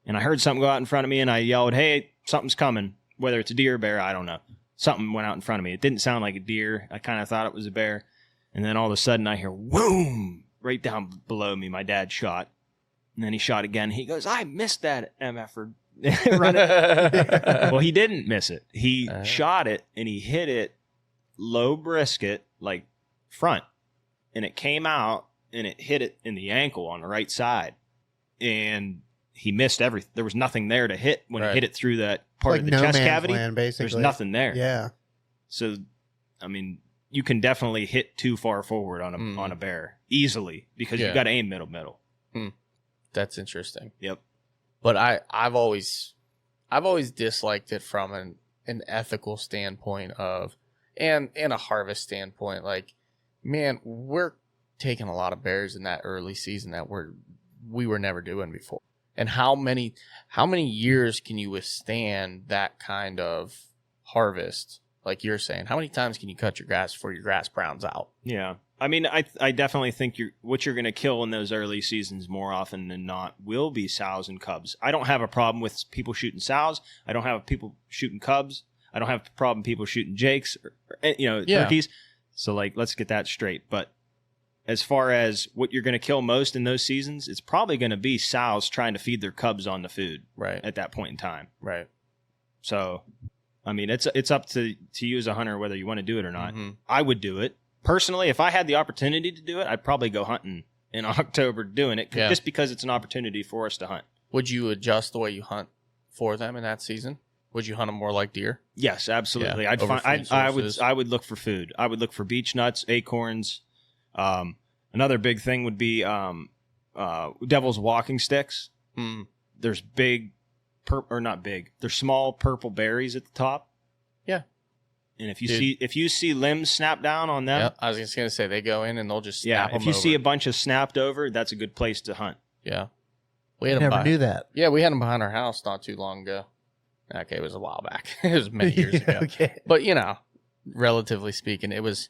and I heard something go out in front of me, and I yelled, "Hey, something's coming!" Whether it's a deer or bear, I don't know. Something went out in front of me. It didn't sound like a deer. I kind of thought it was a bear. And then all of a sudden I hear, whoom, right down below me. My dad shot. And then he shot again. He goes, I missed that MF'er. Well, he didn't miss it. He shot it, and he hit it low brisket, like front. And it came out, and it hit it in the ankle on the right side. And he missed everything. There was nothing there to hit when he hit it through that part like of the no chest man's cavity. land, basically. There's nothing there. Yeah. So, I mean, you can definitely hit too far forward on a bear easily because you've got to aim middle. That's interesting. Yep. But I've always disliked it from an ethical standpoint and a harvest standpoint. Like, man, we're taking a lot of bears in that early season that we were never doing before. And how many years can you withstand that kind of harvest? Like you're saying, how many times can you cut your grass before your grass browns out? Yeah. I mean, I definitely think what you're going to kill in those early seasons more often than not will be sows and cubs. I don't have a problem with people shooting sows. I don't have people shooting cubs. I don't have a problem people shooting jakes or turkeys. So like, let's get that straight. But as far as what you're going to kill most in those seasons, it's probably going to be sows trying to feed their cubs on the food at that point in time. Right. So, I mean, it's up to you as a hunter whether you want to do it or not. I would do it. Personally, if I had the opportunity to do it, I'd probably go hunting in October doing it just because it's an opportunity for us to hunt. Would you adjust the way you hunt for them in that season? Would you hunt them more like deer? Yes, absolutely. Yeah, I would look for food. I would look for beech nuts, acorns. Another big thing would be devil's walking sticks. There's there's small purple berries at the top. Yeah. And if you see limbs snap down on them, I was just gonna say they go in and they'll just snap them. If you see a bunch of snapped over, that's a good place to hunt. Yeah. We had never knew that. Yeah, we had them behind our house not too long ago. Okay, it was a while back. It was many years ago. Okay. But relatively speaking, it was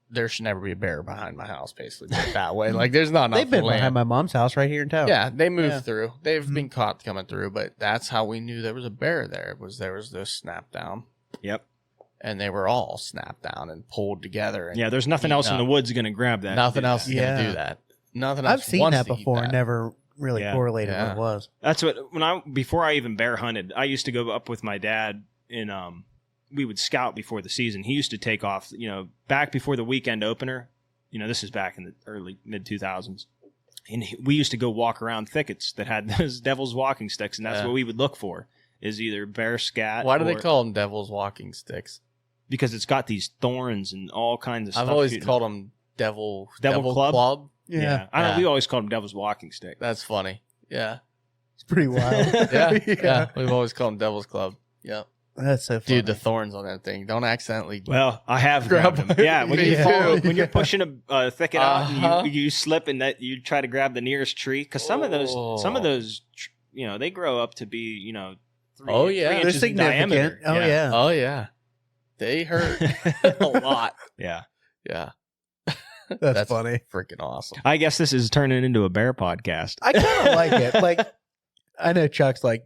there should never be a bear behind my house, basically, put it that way. Like, there's not enough They've been land. behind my mom's house right here in town. Yeah, they moved through. They've been caught coming through, but that's how we knew there was a bear there. There was this snap down. Yep. And they were all snapped down and pulled together. And there's nothing else in the woods going to grab that. Nothing else is going to do that. Nothing else. I've seen that before and never really correlated what it was. That's before I even bear hunted, I used to go up with my dad and we would scout before the season. He used to take off, back before the weekend opener. This is back in the early mid 2000s. And we used to go walk around thickets that had those devil's walking sticks, and that's what we would look for is either bear scat. Why do they call them devil's walking sticks? Because it's got these thorns and all kinds of stuff. I've always called them devil club. Yeah. I don't know. We always called them devil's walking stick. That's funny. Yeah. It's pretty wild. Yeah. We've always called them devil's club. Yeah. That's so funny. Dude, the thorns on that thing. Don't accidentally. Well, I have grabbed them. Yeah, when you're pushing a thicket out and you slip and that you try to grab the nearest tree because some of those, they grow up to be 3 inches in diameter. Oh yeah. They hurt a lot. Yeah. Yeah. That's funny. Freaking awesome. I guess this is turning into a bear podcast. I kind of like it. Like, I know Chuck's like,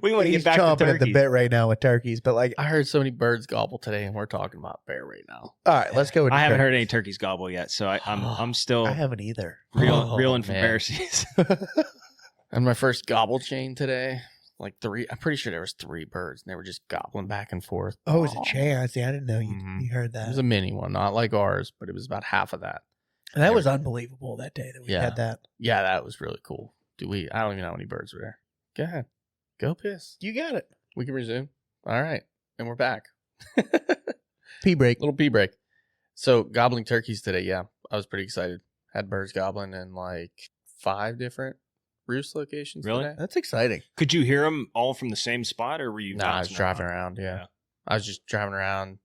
we want to get back chomping to at the bit right now with turkeys, but like, I heard so many birds gobble today, and we're talking about bear right now. All right, let's go. I haven't heard any turkeys gobble yet, so I'm still. I haven't either. Reeling from bear season. And my first gobble chain today, like 3. I'm pretty sure there was 3 birds, and they were just gobbling back and forth. Oh, it was a chain. See, I didn't know you heard that. It was a mini one, not like ours, but it was about half of that. And that was unbelievable that day that we had that. Yeah, that was really cool. I don't even know how many birds were there. Go ahead. Go piss. You got it. We can resume. All right. And we're back. Pee break. Little pee break. So gobbling turkeys today. Yeah. I was pretty excited. Had birds gobbling in like 5 different roost locations. Really? Today. That's exciting. Could you hear them all from the same spot or were you? No, I was driving around. Yeah. I was just driving around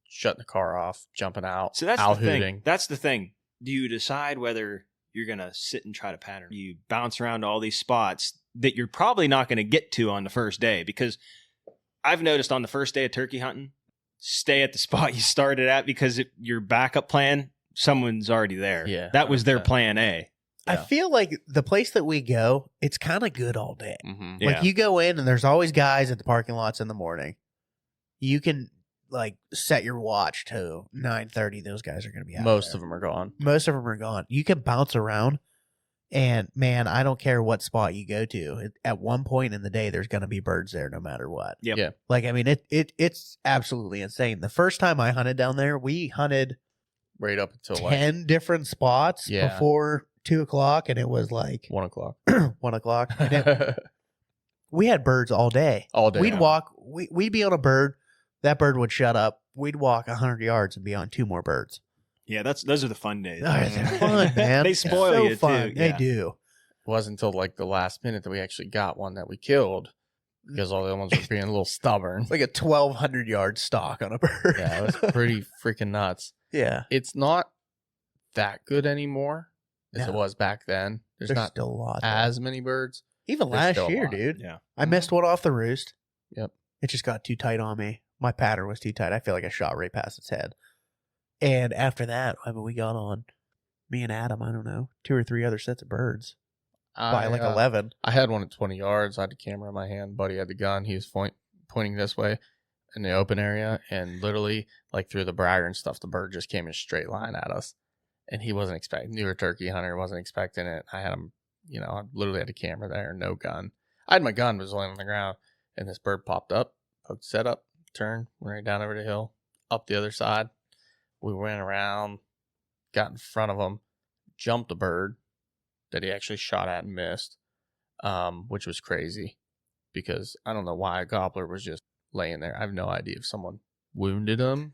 shutting the car off, jumping out, So that's out the thing. hooting. That's the thing. Do you decide whether you're going to sit and try to pattern? You bounce around to all these spots that you're probably not going to get to on the first day, because I've noticed on the first day of turkey hunting, stay at the spot you started at, because your backup plan, someone's already there. Yeah, That was their 100%. plan A. I Yeah. feel like the place that we go, it's kind of good all day. Mm-hmm. Yeah. Like you go in and there's always guys at the parking lots in the morning. You can like set your watch to 9:30. Those guys are going to be out. Most there. of them are gone. Most of them are gone. You can bounce around, and man, I don't care what spot you go to. At one point in the day, there's going to be birds there, no matter what. Yep. Yeah. Like I mean, it's absolutely insane. The first time I hunted down there, we hunted Right up until 10 different spots Yeah. before 2:00, and it was like 1 o'clock. 1:00. And we had birds all day. All day. We'd walk. We'd be on a bird. That bird would shut up. We'd walk 100 yards and be on 2 more birds. Yeah, those are the fun days. Oh, they're fun, man. They spoil so you, too. fun. They Yeah. do. It wasn't until like the last minute that we actually got one that we killed because all the other ones were being a little stubborn. It's like a 1,200-yard stalk on a bird. Yeah, it was pretty freaking nuts. Yeah. It's not that good anymore as it No. was back then. There's There's not still a lot. there. as many birds. Even there's last still a year, lot. dude. Yeah. I missed one off the roost. Yep. It just got too tight on me. My pattern was too tight. I feel like I shot right past its head. And after that, I mean, we got on, me and Adam, I don't know, 2 or 3 other sets of birds by like 11. I had one at 20 yards. I had the camera in my hand. Buddy had the gun. He was pointing this way in the open area, and literally, like through the bragger and stuff, the bird just came in a straight line at us. And he wasn't expecting. Newer turkey hunter wasn't expecting it. I had him, I literally had the camera there, no gun. I had my gun, but it was laying on the ground, and this bird popped up, poked set up, turned, went right down over the hill, up the other side. We went around, got in front of him, jumped a bird that he actually shot at and missed, which was crazy because I don't know why a gobbler was just laying there. I have no idea if someone wounded him.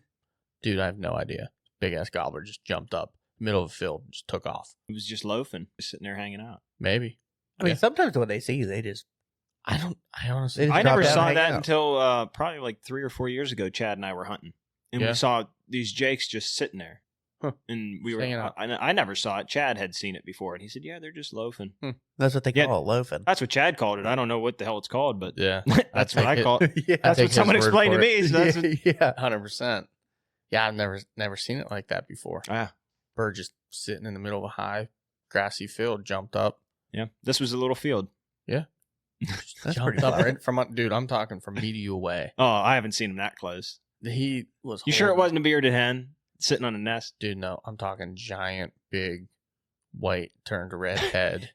Dude, I have no idea. Big ass gobbler just jumped up, middle of the field, and just took off. It was just loafing, just sitting there hanging out. Maybe. I mean, sometimes when they see you, they just, I honestly, They just I drop never down saw and hang that out. until probably like 3 or 4 years ago. Chad and I were hunting, and Yeah. we saw these jakes just sitting there. Huh. And we Just were. hanging out. I never saw it. Chad had seen it before, and he said, "Yeah, they're just loafing." that's what they Yeah. call it, loafing. That's what Chad called it. I don't know what the hell it's called, but yeah, that's what I take it. call it. Yeah. That's take what his someone word explained for to it. me. So that's what, yeah. 100%. Yeah, I've never seen it like that before. ah, Bird just sitting in the middle of a high grassy field, jumped up. yeah. This was a little field. That's Jumped pretty up fun. right from, dude, I'm talking from me to you away. Oh, I haven't seen him that close. He was You sure it holding- wasn't a bearded hen sitting on a nest? Dude, no, I'm talking giant, big, white, turned red head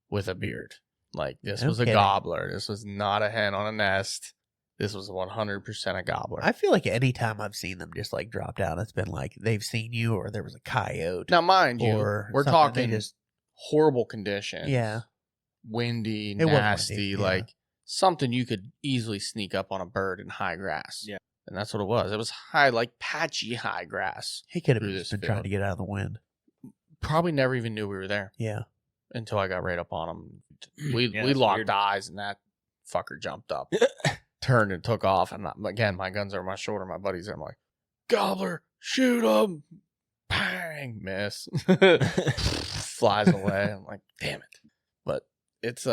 with a beard. Like, this No was a kidding. gobbler. This was not a hen on a nest. This was 100% a gobbler. I feel like any time I've seen them just like drop down, it's been like they've seen you or there was a coyote. Now, mind you, or we're something. They talking just horrible conditions. yeah. Windy, It wasn't windy, nasty, yeah. like something you could easily sneak up on a bird in high grass. Yeah. And that's what it was. It was high, like patchy high grass. He could have Through just this been trying field. to get out of the wind. Probably never even knew we were there Yeah. until I got right up on him. We Yeah, we that's locked weird. eyes and that fucker jumped up, turned and took off. And again, my gun's over my shoulder. My buddy's there. I'm like, gobbler, shoot him. Bang, miss. Flies away. I'm like, damn it. But it's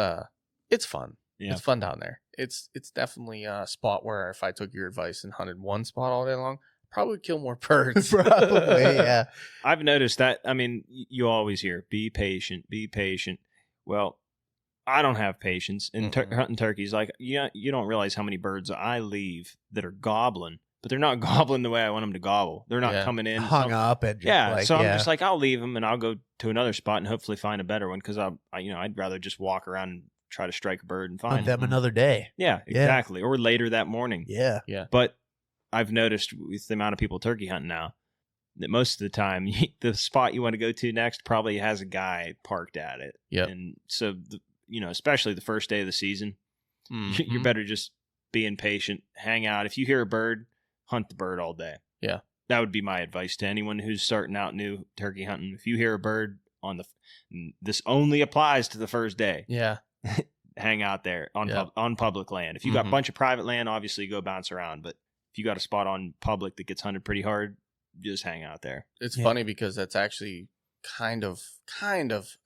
fun. Yeah. It's fun down there. It's definitely a spot where if I took your advice and hunted one spot all day long, probably would kill more birds. Probably, yeah. I've noticed that. I mean, you always hear, be patient, be patient. Well, I don't have patience. And hunting turkeys, like, you don't realize how many birds I leave that are gobbling, but they're not gobbling the way I want them to gobble. They're not Yeah. coming in. Hung up and just Yeah, like, so I'm yeah. just like, I'll leave them and I'll go to another spot and hopefully find a better one because I'd rather just walk around and try to strike a bird and hunt find them it. another day. Yeah, Yeah. exactly. Or later that morning. Yeah. But I've noticed with the amount of people turkey hunting now that most of the time the spot you want to go to next probably has a guy parked at it. Yep. And so, especially the first day of the season, Mhm. you're better just being patient, hang out. If you hear a bird, hunt the bird all day. Yeah. That would be my advice to anyone who's starting out new turkey hunting. If you hear a bird this only applies to the first day. Yeah. Hang out there on Yeah. on public land. If you got a Mhm. bunch of private land, obviously go bounce around. But if you got a spot on public that gets hunted pretty hard, just hang out there. It's funny because that's actually kind of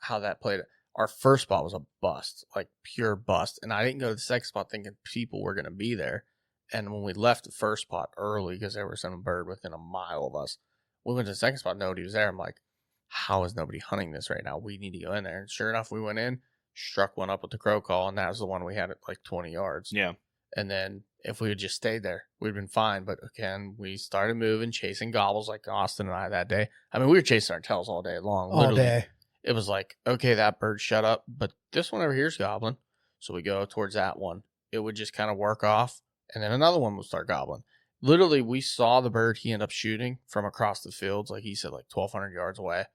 how that played. Our first spot was a bust, like pure bust. And I didn't go to the second spot thinking people were going to be there. And when we left the first spot early, because there was some bird within a mile of us, we went to the second spot, nobody was there. I'm like, how is nobody hunting this right now? We need to go in there. And sure enough, we went in, struck one up with the crow call, and that was the one we had at like 20 yards. Yeah. And then if we had just stayed there, we'd been fine. But again, we started moving, chasing gobbles like Austin and I that day. I mean, we were chasing our tails all day long. All literally. day. It was like, okay, that bird shut up, but this one over here is gobbling. So we go towards that one. It would just kind of work off, and then another one would start gobbling. Literally, we saw the bird he ended up shooting from across the fields, like he said, like 1,200 yards away.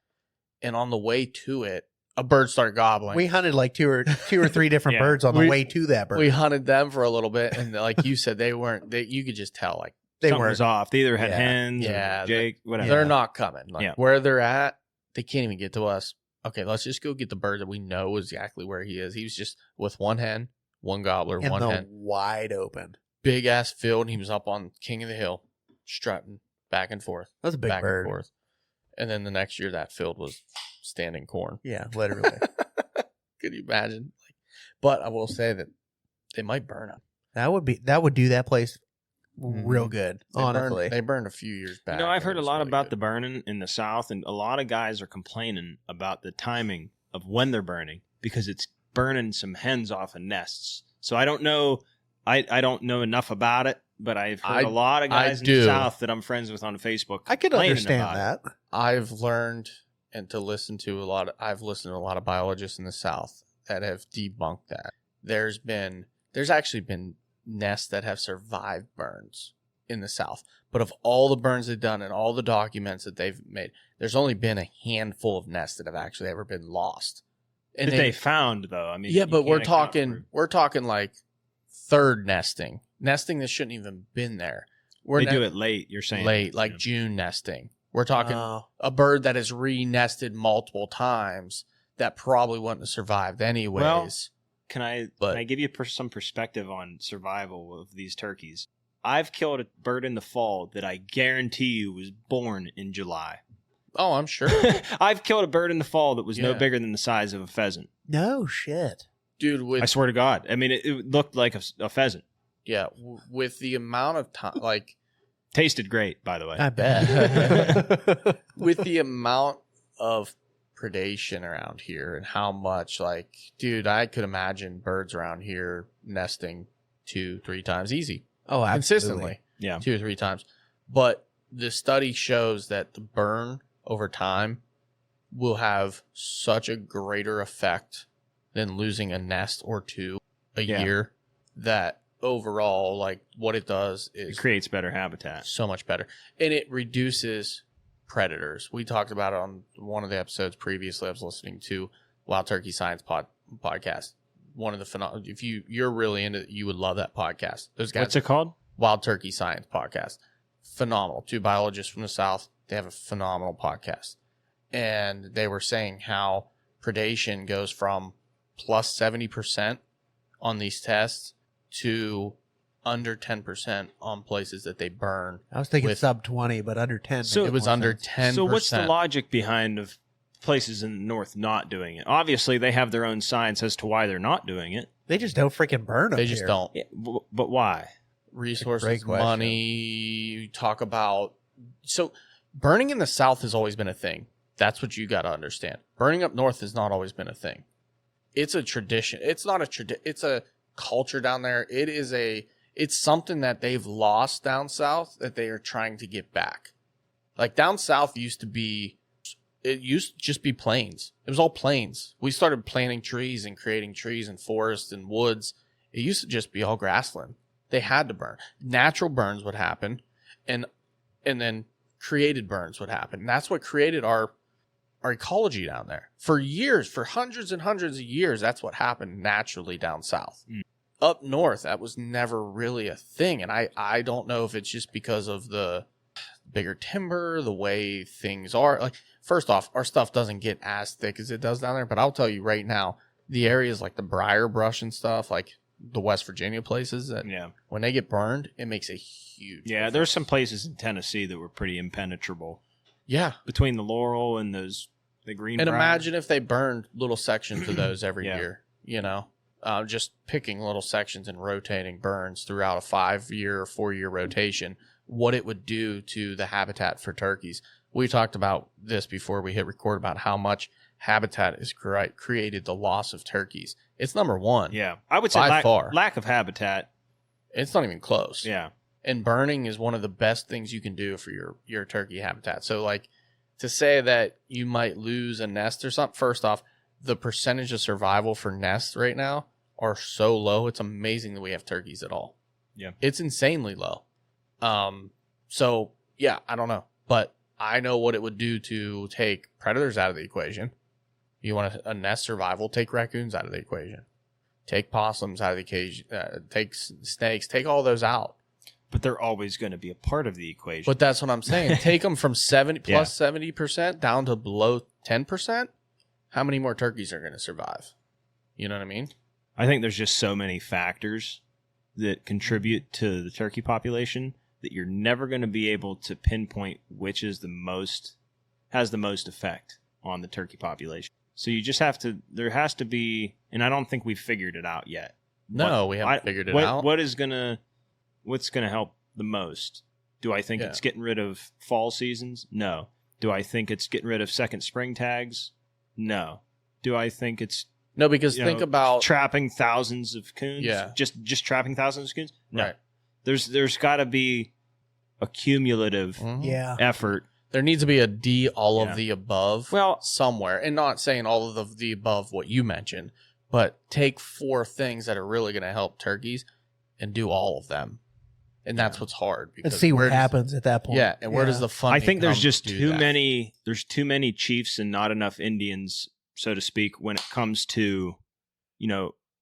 And on the way to it, a bird started gobbling. We hunted like two or three different Yeah. birds on the way to that bird. We hunted them for a little bit, and like you said, you could just tell, like, They Something weren't. was off. They either had Yeah. hens Yeah, or Jake, whatever. they're not coming. Like, Yeah. where they're at, they can't even get to us. Okay, let's just go get the bird that we know exactly where he is. He was just with one hen, one gobbler, in one the hen. wide open. Big ass field, and he was up on King of the Hill, strutting back and forth, That's a big back bird. and forth. And then the next year, that field was standing corn. Yeah, literally. Could you imagine? Like, but I will say that they might burn him. that would do that place real good. Honestly, They burned a few years back. I've and heard it a was lot really about good. the burning in the South, and a lot of guys are complaining about the timing of when they're burning because it's burning some hens off of nests. So I don't know. I don't know enough about it, but I've heard a lot of guys in the do. South that I'm friends with on Facebook. I could complaining understand about that. I've learned and to listen to a lot. I've listened to a lot of biologists in the South that have debunked that. There's actually been nests that have survived burns in the South, but of all the burns they've done and all the documents that they've made, there's only been a handful of nests that have actually ever been lost. And that they found though. I mean, yeah, you but we're can't account talking like third nesting that shouldn't even been there. they do it late. You're saying late, like Yeah. June nesting. We're talking Oh. a bird that has re-nested multiple times that probably wouldn't have survived anyways. Well, Can I But- give you some perspective on survival of these turkeys? I've killed a bird in the fall that I guarantee you was born in July. oh, I'm sure. I've killed a bird in the fall that was no Yeah. bigger than the size of a pheasant. No shit. Dude, I swear to God. I mean, it looked like a pheasant. with the amount of time, like, Tasted great, by the way. I bet. with the amount of predation around here and how much, like, dude, I could imagine birds around here nesting 2-3 times easy. Oh, absolutely. Consistently. Yeah. 2 or 3 times. But the study shows that the burn over time will have such a greater effect than losing a nest or two a Yeah. year, that overall, like, what it does It is creates better habitat. so much better. And it reduces predators. We talked about it on one of the episodes previously. I was listening to Wild Turkey Science podcast. One of the if you're really into it, you would love that podcast. Those guys, What's it called? Wild Turkey Science podcast. Phenomenal. 2 biologists from the South. They have a phenomenal podcast. And they were saying how predation goes from plus 70% on these tests to under 10% on places that they burn. I was thinking with- sub 20, but under 10. So- makes It was more under sense. 10%. So what's the logic behind of places in the north not doing it? Obviously, they have their own science as to why they're not doing it. They just don't freaking burn them. They just don't. Yeah, but why? Resources, Great question. money, you talk about. So burning in the South has always been a thing. That's what you got to understand. Burning up north has not always been a thing. It's a tradition. It's not a tradition. It's a culture down there. It's something that they've lost down south that they are trying to get back. Like, down south used to just be plains. It was all plains. We started planting trees and creating trees and forests and woods. It used to just be all grassland. They had to burn. Natural burns would happen, and then created burns would happen. And that's what created our ecology down there. For years, for hundreds and hundreds of years, that's what happened naturally down south. Up north, that was never really a thing. And I don't know if it's just because of the bigger timber, the way things are. Like, first off, our stuff doesn't get as thick as it does down there. But I'll tell you right now, the areas like the briar brush and stuff, like the West Virginia places that when they get burned, it makes a huge difference. There's some places in Tennessee that were pretty impenetrable. Yeah. Between the laurel and the green. And briar. imagine if they burned little sections of those every year, just picking little sections and rotating burns throughout a 5-year or 4-year rotation, what it would do to the habitat for turkeys. We talked about this before we hit record about how much habitat has created the loss of turkeys. It's number one. Yeah. I would say lack of habitat. It's not even close. Yeah. And burning is one of the best things you can do for your turkey habitat. So, like, to say that you might lose a nest or something, first off, the percentage of survival for nests right now are so low. It's amazing that we have turkeys at all. Yeah. It's insanely low. So, yeah, I don't know. But I know what it would do to take predators out of the equation. You want a nest survival, take raccoons out of the equation. Take possums out of the equation. Take snakes. Take all those out. But they're always going to be a part of the equation. But that's what I'm saying. Take them from 70% down to below 10%. How many more turkeys are going to survive? You know what I mean? I think there's just so many factors that contribute to the turkey population that you're never going to be able to pinpoint which is has the most effect on the turkey population. So you just have to, there has to be, and I don't think we've figured it out yet. No, we haven't figured it out. What's going to help the most? Do I think it's getting rid of fall seasons? No. Do I think it's getting rid of second spring tags? No. Do I think it's because think about trapping thousands of coons? Yeah. Just trapping thousands of coons? No. Right. There's got to be a cumulative effort. There needs to be a all of the above well somewhere. And not saying all of the above what you mentioned, but take 4 things that are really going to help turkeys and do all of them. And that's what's hard. And see what happens at that point. Yeah, and where does the funding I think there's just too many chiefs and not enough Indians, so to speak, when it comes to,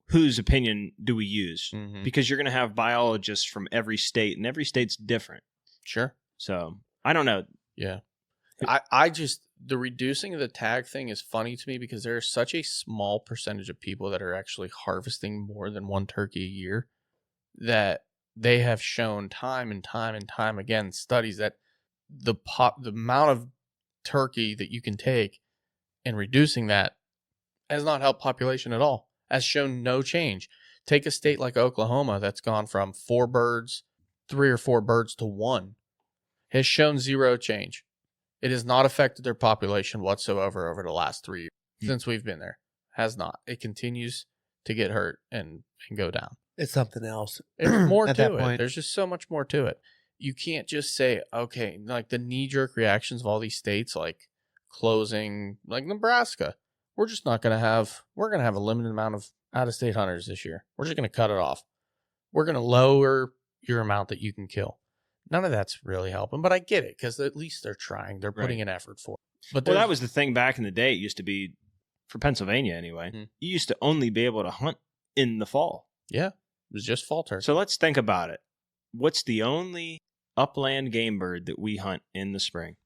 whose opinion do we use? Mm-hmm. Because you're going to have biologists from every state, and every state's different. Sure. So, I don't know. Yeah. I just, the reducing of the tag thing is funny to me because there's such a small percentage of people that are actually harvesting more than one turkey a year that they have shown time and time and time again studies that the amount of turkey that you can take and reducing that has not helped population at all, has shown no change. Take a state like Oklahoma that's gone from 3 or 4 birds to 1, has shown 0 change. It has not affected their population whatsoever over the last 3 years since we've been there. Has not. It continues to get hurt and go down. It's something else. There's more At to that it. point. There's just so much more to it. You can't just say, okay, like the knee-jerk reactions of all these states, like closing, like Nebraska. We're just not going to have, we're going to have a limited amount of out-of-state hunters this year. We're just going to cut it off. We're going to lower your amount that you can kill. None of that's really helping, but I get it because at least they're trying. They're putting an effort for it. But that was the thing back in the day. It used to be, for Pennsylvania anyway, you used to only be able to hunt in the fall. Yeah, it was just fall turkey. So let's think about it. What's the only upland game bird that we hunt in the spring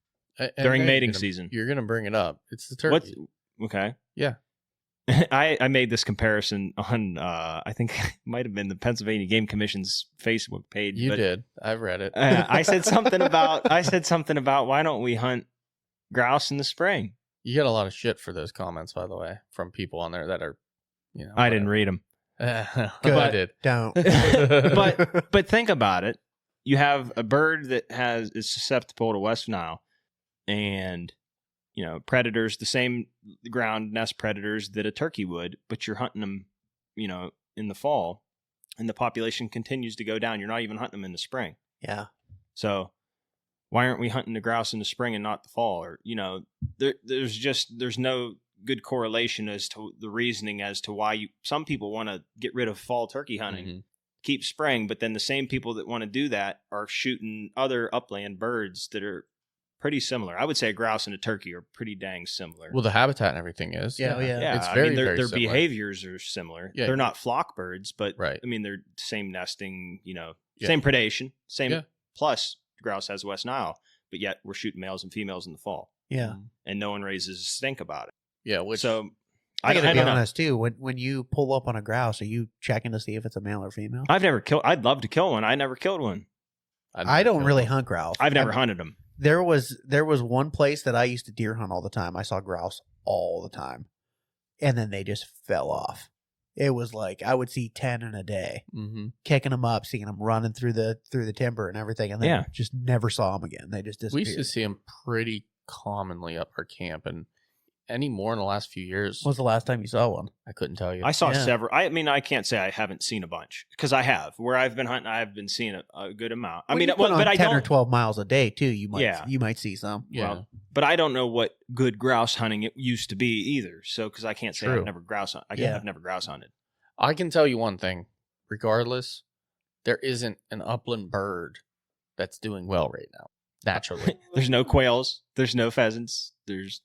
during mating season? You're going to bring it up. It's the turkey. Okay. Yeah. I made this comparison on, I think it might have been the Pennsylvania Game Commission's Facebook page. You did. I've read it. I said something about why don't we hunt grouse in the spring? You get a lot of shit for those comments, by the way, from people on there that are, I didn't read them. Good. I did. Don't. but think about it. You have a bird that is susceptible to West Nile, and predators, the same ground nest predators that a turkey would, but you're hunting them, in the fall, and the population continues to go down. You're not even hunting them in the spring. Yeah. So why aren't we hunting the grouse in the spring and not the fall? Or, there's no good correlation as to the reasoning as to why some people want to get rid of fall turkey hunting, keep spring, but then the same people that want to do that are shooting other upland birds that are pretty similar. I would say a grouse and a turkey are pretty dang similar. Well, the habitat and everything is. Yeah. It's very, very their similar. behaviors are similar. Yeah. They're not flock birds, but right. I mean, they're same nesting, same predation, same. Yeah. Plus, grouse has West Nile, but yet we're shooting males and females in the fall. Yeah. And no one raises a stink about it. Yeah. I gotta be don't know. honest too. When you pull up on a grouse, are you checking to see if it's a male or female? I've never killed. I'd love to kill one. I never killed one. I don't really hunt grouse. I've never hunted them. There was one place that I used to deer hunt all the time. I saw grouse all the time, and then they just fell off. It was like I would see 10 in a day, kicking them up, seeing them running through the timber and everything, and then just never saw them again. They just disappeared. We used to see them pretty commonly up our camp, and any more in the last few years. When was the last time you saw one? I couldn't tell you. I saw several. I mean, I can't say I haven't seen a bunch because I have. Where I've been hunting, I've been seeing a good amount. I mean, but I 10 don't. or 12 miles a day too. You might see some. Yeah. Well, but I don't know what good grouse hunting it used to be either. So because I can't say I've never grouse. I've never grouse hunted. I can tell you one thing. Regardless, there isn't an upland bird that's doing well right now. Naturally, there's no quails. There's no pheasants. There's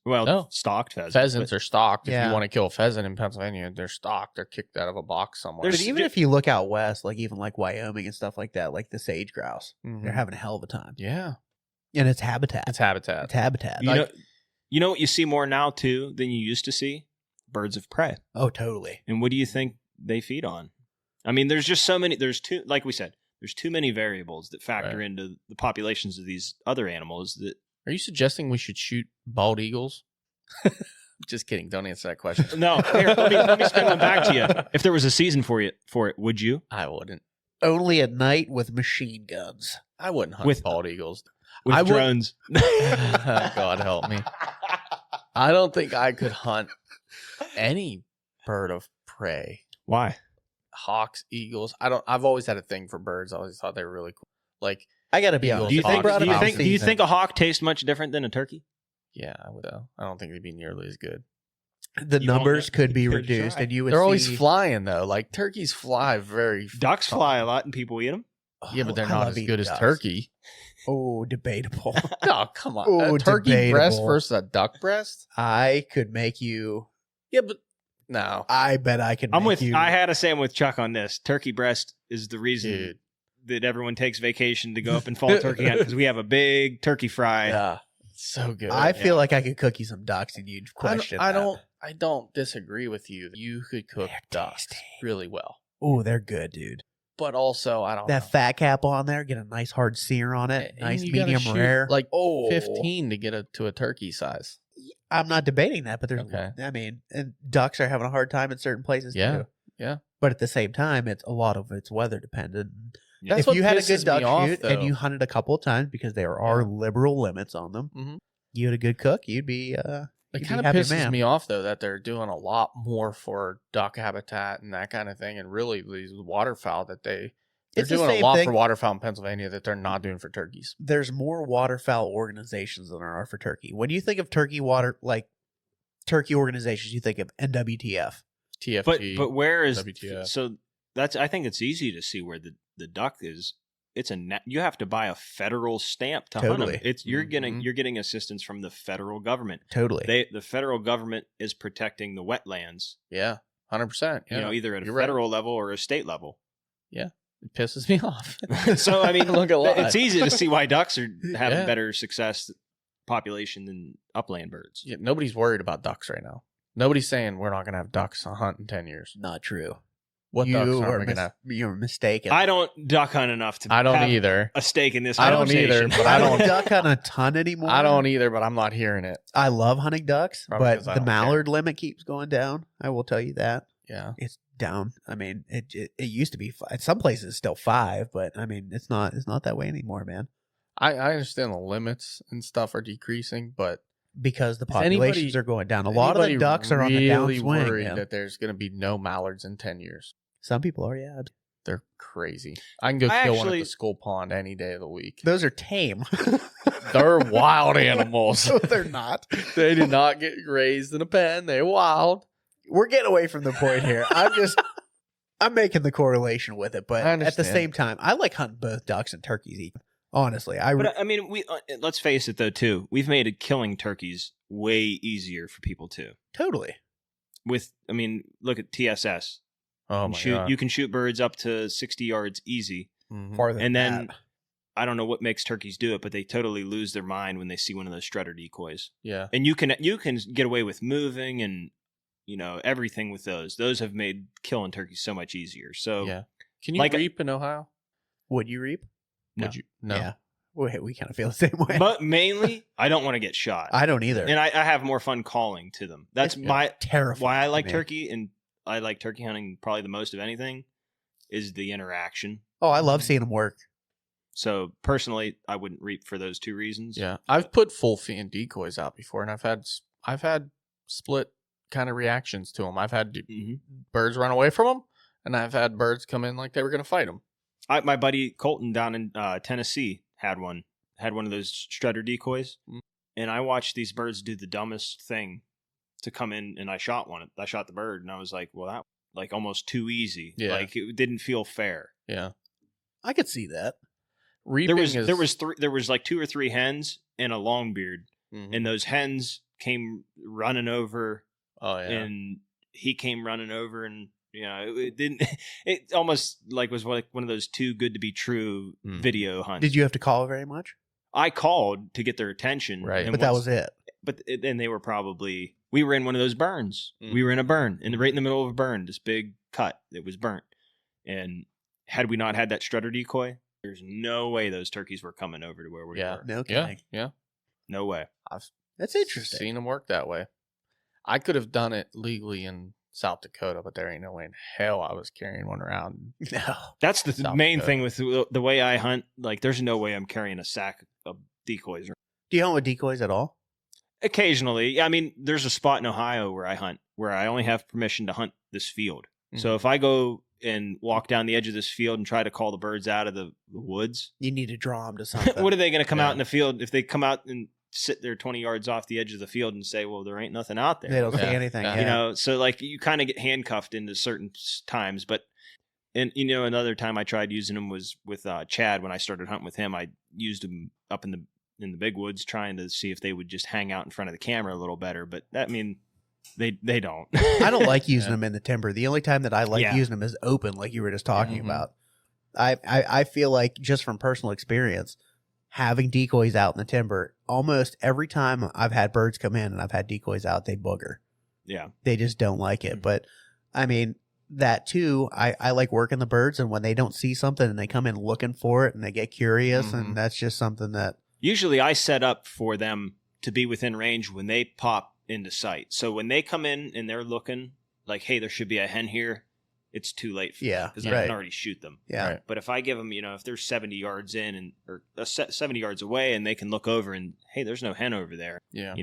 stocked pheasants. Pheasants are stocked. If Yeah. you want to kill a pheasant in Pennsylvania, they're stocked. They're kicked out of a box somewhere. But even if you look out west, like even like Wyoming and stuff like that, like the sage grouse, Mhm. they're having a hell of a time. Yeah, And it's habitat. it's habitat. It's habitat. You know what you see more now too than you used to see? Birds of prey. Oh, totally. And what do you think they feed on? I mean, there's just so many. Like we said, there's too many variables that factor into the populations of these other animals. That Are you suggesting we should shoot bald eagles? Just kidding. Don't answer that question. no, here, let me spin one back to you. If there was a season for it, would you? I wouldn't. Only at night with machine guns. I wouldn't hunt With- bald eagles. With I would- drones. God help me. I don't think I could hunt any bird of prey. Why? Hawks, eagles. I've always had a thing for birds. I always thought they were really cool. Like, I gotta be honest. Do you Hawks, think? brought Do it you up think? this Do you season. think a hawk tastes much different than a turkey? yeah, I would. I don't think they'd be nearly as good. the You won't numbers know. could be You could reduced, try. and you would. They're always see- flying though. Like turkeys fly very. Ducks fly a lot, and people eat them. Yeah, but they're I not love as eating good as ducks. turkey. Oh, debatable. No, come on. Oh, A turkey breast debatable. versus a duck breast? I could make you. Yeah, but no. I bet I can. I'm make with. you. I had to say I'm with Chuck on this. Turkey breast is the reason Dude. that everyone takes vacation to go up and fall turkey hunt because we have a big turkey fry. Yeah. So good. I feel like I could cook you some ducks, and you'd question. I don't disagree with you. You could cook They're ducks tasty. really well. Oh, they're good, dude. But also, I don't know. That fat cap on there, get a nice hard sear on it, And nice you gotta medium shoot, rare. Like Oh. 15 to get to a turkey size. I'm not debating that, but there's. Okay. I mean, and ducks are having a hard time in certain places Yeah, too. yeah. But at the same time, it's a lot of it's weather dependent. That's if what you had a pisses good me duck off, shoot and though. you hunted a couple of times because there are liberal limits on them, Mhm. you had a good cook, you'd be. It You'd be kind of happy pisses man. me off though that they're doing a lot more for duck habitat and that kind of thing, and really these waterfowl that they're It's the doing a same lot thing. for waterfowl in Pennsylvania that they're not doing for turkeys. There's more waterfowl organizations than there are for turkey. When you think of turkey organizations, you think of NWTF. TFG. But where is WTF. so that's I think it's easy to see where the duck is. It's you have to buy a federal stamp to hunt Totally. them. It's you're Mhm. getting assistance from the federal government. Totally. The federal government is protecting the wetlands. Yeah, 100%. Yeah. You know, either at a You're right. federal level or a state level. It pisses me off. So I mean, Look a lot. it's easy to see why ducks are having Yeah. better success population than upland birds. Yeah, nobody's worried about ducks right now. Nobody's saying we're not going to have ducks to hunt in 10 years. Not true. What ducks aren't we going to have? You're mistaken. I don't duck hunt enough to I don't have either. a stake in this I don't conversation. either, but I I don't don't- duck hunt a ton anymore. I don't either, but I'm not hearing it. I love hunting ducks, Probably but 'cause I the don't mallard limit keeps going down. I will tell you that. Yeah. It's down. I mean, it used to be five. Some places it's still 5, but I mean, it's not that way anymore, man. I understand the limits and stuff are decreasing, but Because the Is anybody- populations are going down. A lot of the anybody ducks are on the really downswing. worried man. that there's going to be no mallards in 10 years. Some people are, yeah. They're crazy. I can go I kill one at actually- the school pond any day of the week. Those are tame. They're wild animals. No, they're not. They do not get raised in a pen. They're wild. We're getting away from the point here. I'm making the correlation with it, but I at the understand. same time, I like hunting both ducks and turkeys. Honestly, But I mean, let's face it though. Too, we've made killing turkeys way easier for people too. totally. I mean, look at TSS. Oh You my shoot, god. you can shoot birds up to 60 yards easy. Mhm. Farther And than then that. I don't know what makes turkeys do it, but they totally lose their mind when they see one of those strutter decoys. Yeah. And you can get away with moving and everything with those. Those have made killing turkeys so much easier. So Yeah. Can you Like- reap in Ohio? Would you reap? No. Would you? No. Yeah. We kind of feel the same way. but mainly, I don't want to get shot. I don't either. And I have more fun calling to them. That's It's my terrifying. why I to like me. turkey, and I like turkey hunting probably the most of anything is the interaction. Oh, I love seeing them work. So personally, I wouldn't reap for those two reasons. Yeah. I've put full fan decoys out before, and I've had split kind of reactions to them. I've had hmm birds run away from them, and I've had birds come in like they were going to fight them. My buddy Colton down in Tennessee had one of those strutter decoys, and I watched these birds do the dumbest thing to come in, and I shot the bird, and I was like, well, that like almost too easy. Yeah. Like it didn't feel fair. Yeah. I could see that. Reaping There was like 2 or 3 hens and a longbeard, Mhm. and those hens came running over, Oh yeah. and he came running over, and it didn't. It almost like was like one of those too good to be true video hunts. Did you have to call very much? I called to get their attention, Right. and But that once- was it. But then they were probably. We were in one of those burns. Mm. We were in a burn, right in the middle of a burn. This big cut that was burnt, and had we not had that strutter decoy, there's no way those turkeys were coming over to where we Yeah. were. No Yeah. kidding. Yeah. No way. That's interesting. Seen them work that way. I could have done it legally in South Dakota, but there ain't no way in hell I was carrying one around. No. That's the South main Dakota. thing with the way I hunt. Like, there's no way I'm carrying a sack of decoys. Do you hunt with decoys at all? Occasionally, I mean, there's a spot in Ohio where I hunt where I only have permission to hunt this field. So Mhm. if I go and walk down the edge of this field and try to call the birds out of the woods, You need to draw them to something. what are they going to come Yeah. out in the field if they come out and sit there 20 yards off the edge of the field and say, well, there ain't nothing out there? They don't see Yeah. anything. Yeah. Yeah. So like you kind of get handcuffed into certain times. But and another time I tried using them was with Chad. When I started hunting with him, I used them up in the big woods, trying to see if they would just hang out in front of the camera a little better. But they don't. I don't like using Yeah. them in the timber. The only time that I like Yeah. using them is open, like you were just talking Mhm. about. I feel like, just from personal experience, having decoys out in the timber, almost every time I've had birds come in and I've had decoys out, they booger. Yeah. They just don't like it. Mhm. But I mean, that too, I like working the birds, and when they don't see something and they come in looking for it and they get curious, Mhm. and that's just something that Usually I set up for them to be within range when they pop into sight. So when they come in and they're looking like, hey, there should be a hen here, it's too late for Yeah, because I right. can already shoot them. yeah. Right. But if I give them, if they're 70 yards in or 70 yards away, and they can look over and, hey, there's no hen over there, Yeah.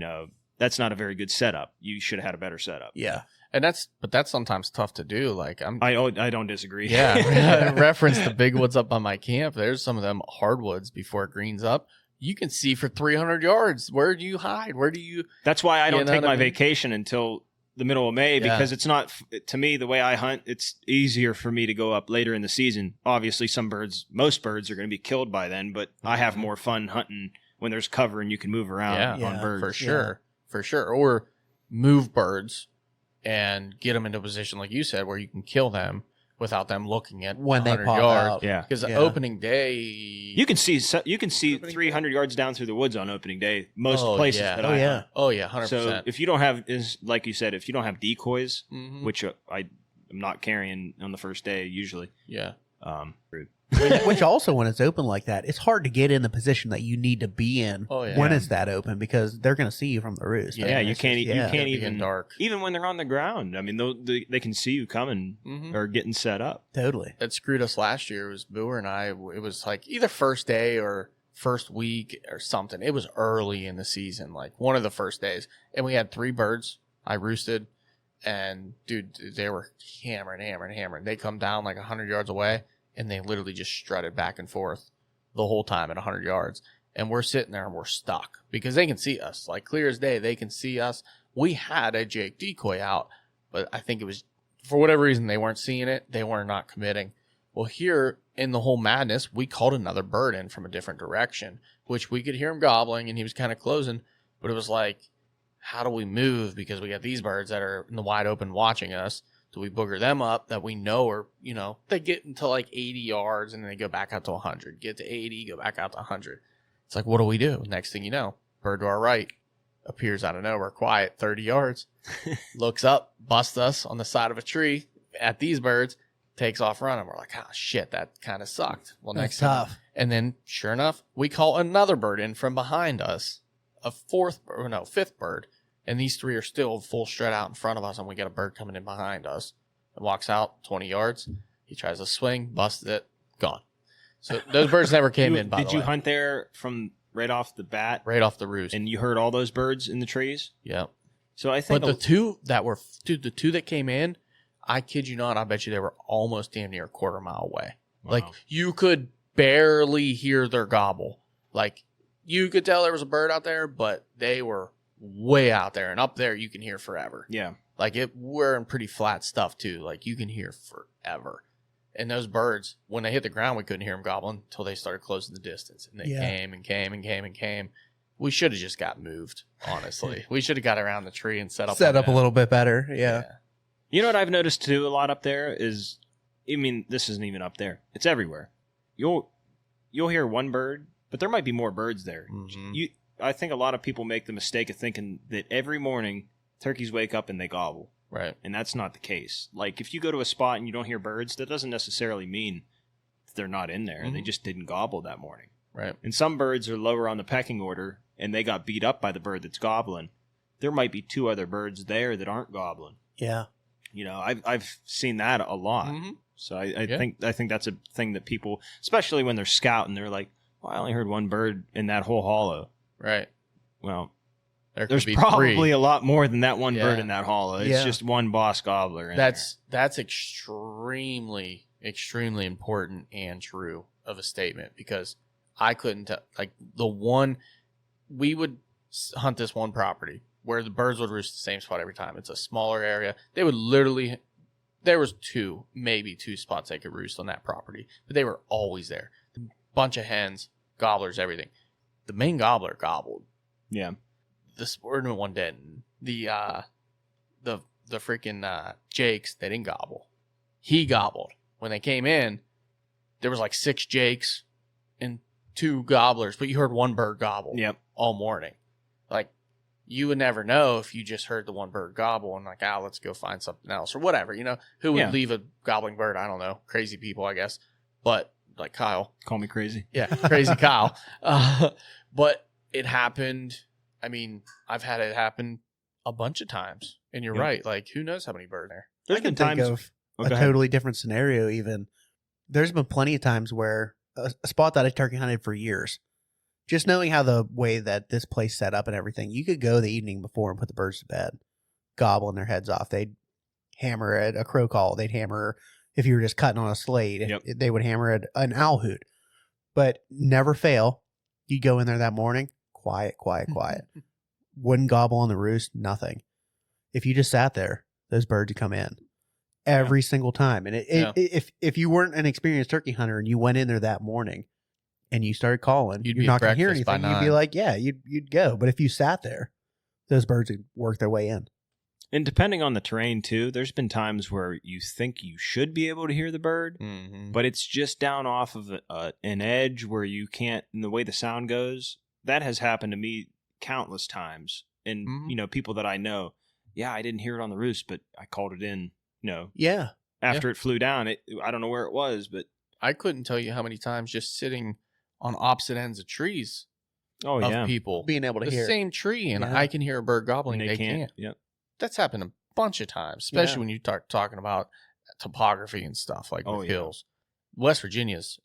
that's not a very good setup. You should have had a better setup. Yeah. And that's sometimes tough to do. Like I don't disagree. yeah. Reference the big woods up on my camp. There's some of them hardwoods before it greens up. You can see for 300 yards. Where do you hide? Where do you? That's why I You don't know take what I my mean? vacation until the middle of May, Yeah. because it's not, to me, the way I hunt, it's easier for me to go up later in the season. Obviously, most birds are going to be killed by then, but I have more fun hunting when there's cover and you can move around Mm-hmm. Yeah, on Yeah, birds. For sure. For sure. Or move birds and get them into a position, like you said, where you can kill them without them looking at When they 100 pop yards. out. Yeah. Because Yeah. opening day, You can see 300 yards down through the woods on opening day. Most Oh, places yeah. that Oh, I yeah. hunt. oh yeah, 100%. So if you don't have, like you said, if you don't have decoys, Mhm. which I am not carrying on the first day usually. yeah, Which also, when it's open like that, it's hard to get in the position that you need to be in Oh, yeah. when it's that open, because they're going to see you from the roost. Yeah, Yeah, you it's can't. just- You yeah. can't Big even and dark. Even when they're on the ground. I mean, they can see you coming Mhm. or getting set up. Totally. That screwed us last year. It was Booer and I. It was like either first day or first week or something. It was early in the season, like one of the first days, and we had 3 birds. I roosted, and dude, they were hammering. They come down like 100 yards away, and they literally just strutted back and forth the whole time at 100 yards. And we're sitting there and we're stuck because they can see us, like clear as day. They can see us. We had a Jake decoy out, but I think it was, for whatever reason, they weren't seeing it. They were not committing. Well, here in the whole madness, we called another bird in from a different direction, which we could hear him gobbling, and he was kind of closing. But it was like, how do we move? Because we got these birds that are in the wide open watching us. Do we booger them up that we know are, they get into like 80 yards and then they go back out to 100. Get to 80, go back out to 100. It's like, what do we do? Next thing you know, bird to our right, appears out of nowhere, quiet, 30 yards, looks up, busts us on the side of a tree at these birds, takes off running. We're like, oh, shit, that kind of sucked. Well, That's next time. tough. And then, sure enough, we call another bird in from behind us, a fifth bird. And these three are still full straight out in front of us, and we get a bird coming in behind us. It walks out 20 yards. He tries to swing, busts it, gone. So those birds never came in, by the way. Did you hunt there from right off the bat? Right off the roost. And you heard all those birds in the trees? Yep. So I think But the two that came in, I kid you not, I bet you they were almost damn near a quarter mile away. Wow. Like, you could barely hear their gobble. Like, you could tell there was a bird out there, but they were way out there. And up there, you can hear forever. Yeah. Like, we're in pretty flat stuff, too. Like, you can hear forever. And those birds, when they hit the ground, we couldn't hear them gobbling until they started closing the distance. And they came and came and came and came. We should have just got moved, honestly. We should have got around the tree and set up a little bit better. Yeah. You know what I've noticed too a lot up there is, I mean, this isn't even up there. It's everywhere. You'll hear one bird, but there might be more birds there. Mm-hmm. I think a lot of people make the mistake of thinking that every morning turkeys wake up and they gobble. Right. And that's not the case. Like, if you go to a spot and you don't hear birds, that doesn't necessarily mean that they're not in there. Mm-hmm. They just didn't gobble that morning. Right. And some birds are lower on the pecking order, and they got beat up by the bird that's gobbling. There might be two other birds there that aren't gobbling. Yeah. You know, I've seen that a lot. Mm-hmm. So I think that's a thing that people, especially when they're scouting, they're like, well, I only heard one bird in that whole hollow. Right. Well, There could there's be probably three. a lot more than that one Yeah. bird in that hollow. It's just one boss gobbler. That's extremely, extremely important and true of a statement, because I couldn't tell. Like, we would hunt this one property where the birds would roost the same spot every time. It's a smaller area. They would literally, there was maybe two spots they could roost on that property, but they were always there. A bunch of hens, gobblers, everything. The main gobbler gobbled. Yeah. The subordinate one didn't. The freaking jakes, they didn't gobble. He gobbled. When they came in, there was like 6 jakes and 2 gobblers, but you heard one bird gobble all morning. Like, you would never know if you just heard the one bird gobble and like, let's go find something else or whatever, you know? Who would leave a gobbling bird? I don't know. Crazy people, I guess. But like Kyle. Call me crazy. Yeah, crazy Kyle. But it happened. I mean, I've had it happen a bunch of times. And you're right. Like, who knows how many birds there? There's I can been times think of a totally different scenario even. There's been plenty of times where a spot that I turkey hunted for years, just knowing how the way that this place set up and everything, you could go the evening before and put the birds to bed, gobbling their heads off. They'd hammer at a crow call. They'd hammer, if you were just cutting on a slate, they would hammer at an owl hoot. But never fail. You'd go in there that morning, quiet. Wouldn't gobble on the roost, nothing. If you just sat there, those birds would come in every single time. And if you weren't an experienced turkey hunter and you went in there that morning and you started calling, you're not going to hear anything. You'd be like, yeah, you'd go. But if you sat there, those birds would work their way in. And depending on the terrain, too, there's been times where you think you should be able to hear the bird, but it's just down off of an edge where you can't, and the way the sound goes, that has happened to me countless times. And, you know, people that I know, I didn't hear it on the roost, but I called it in, you know. Yeah. After it flew down, I don't know where it was, but. I couldn't tell you how many times just sitting on opposite ends of trees of people. Being able to hear. The same tree, and I can hear a bird gobbling, they can't. Yep. That's happened a bunch of times, especially when you start talking about topography and stuff like with hills. West Virginia's,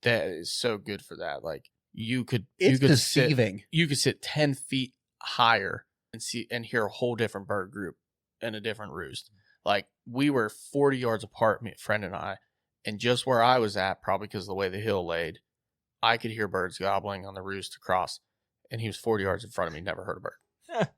that is so good for that. Like, it's deceiving. You could sit 10 feet higher and hear a whole different bird group and a different roost. Like, we were 40 yards apart, me, friend and I, and just where I was at, probably because of the way the hill laid, I could hear birds gobbling on the roost across, and he was 40 yards in front of me, never heard a bird.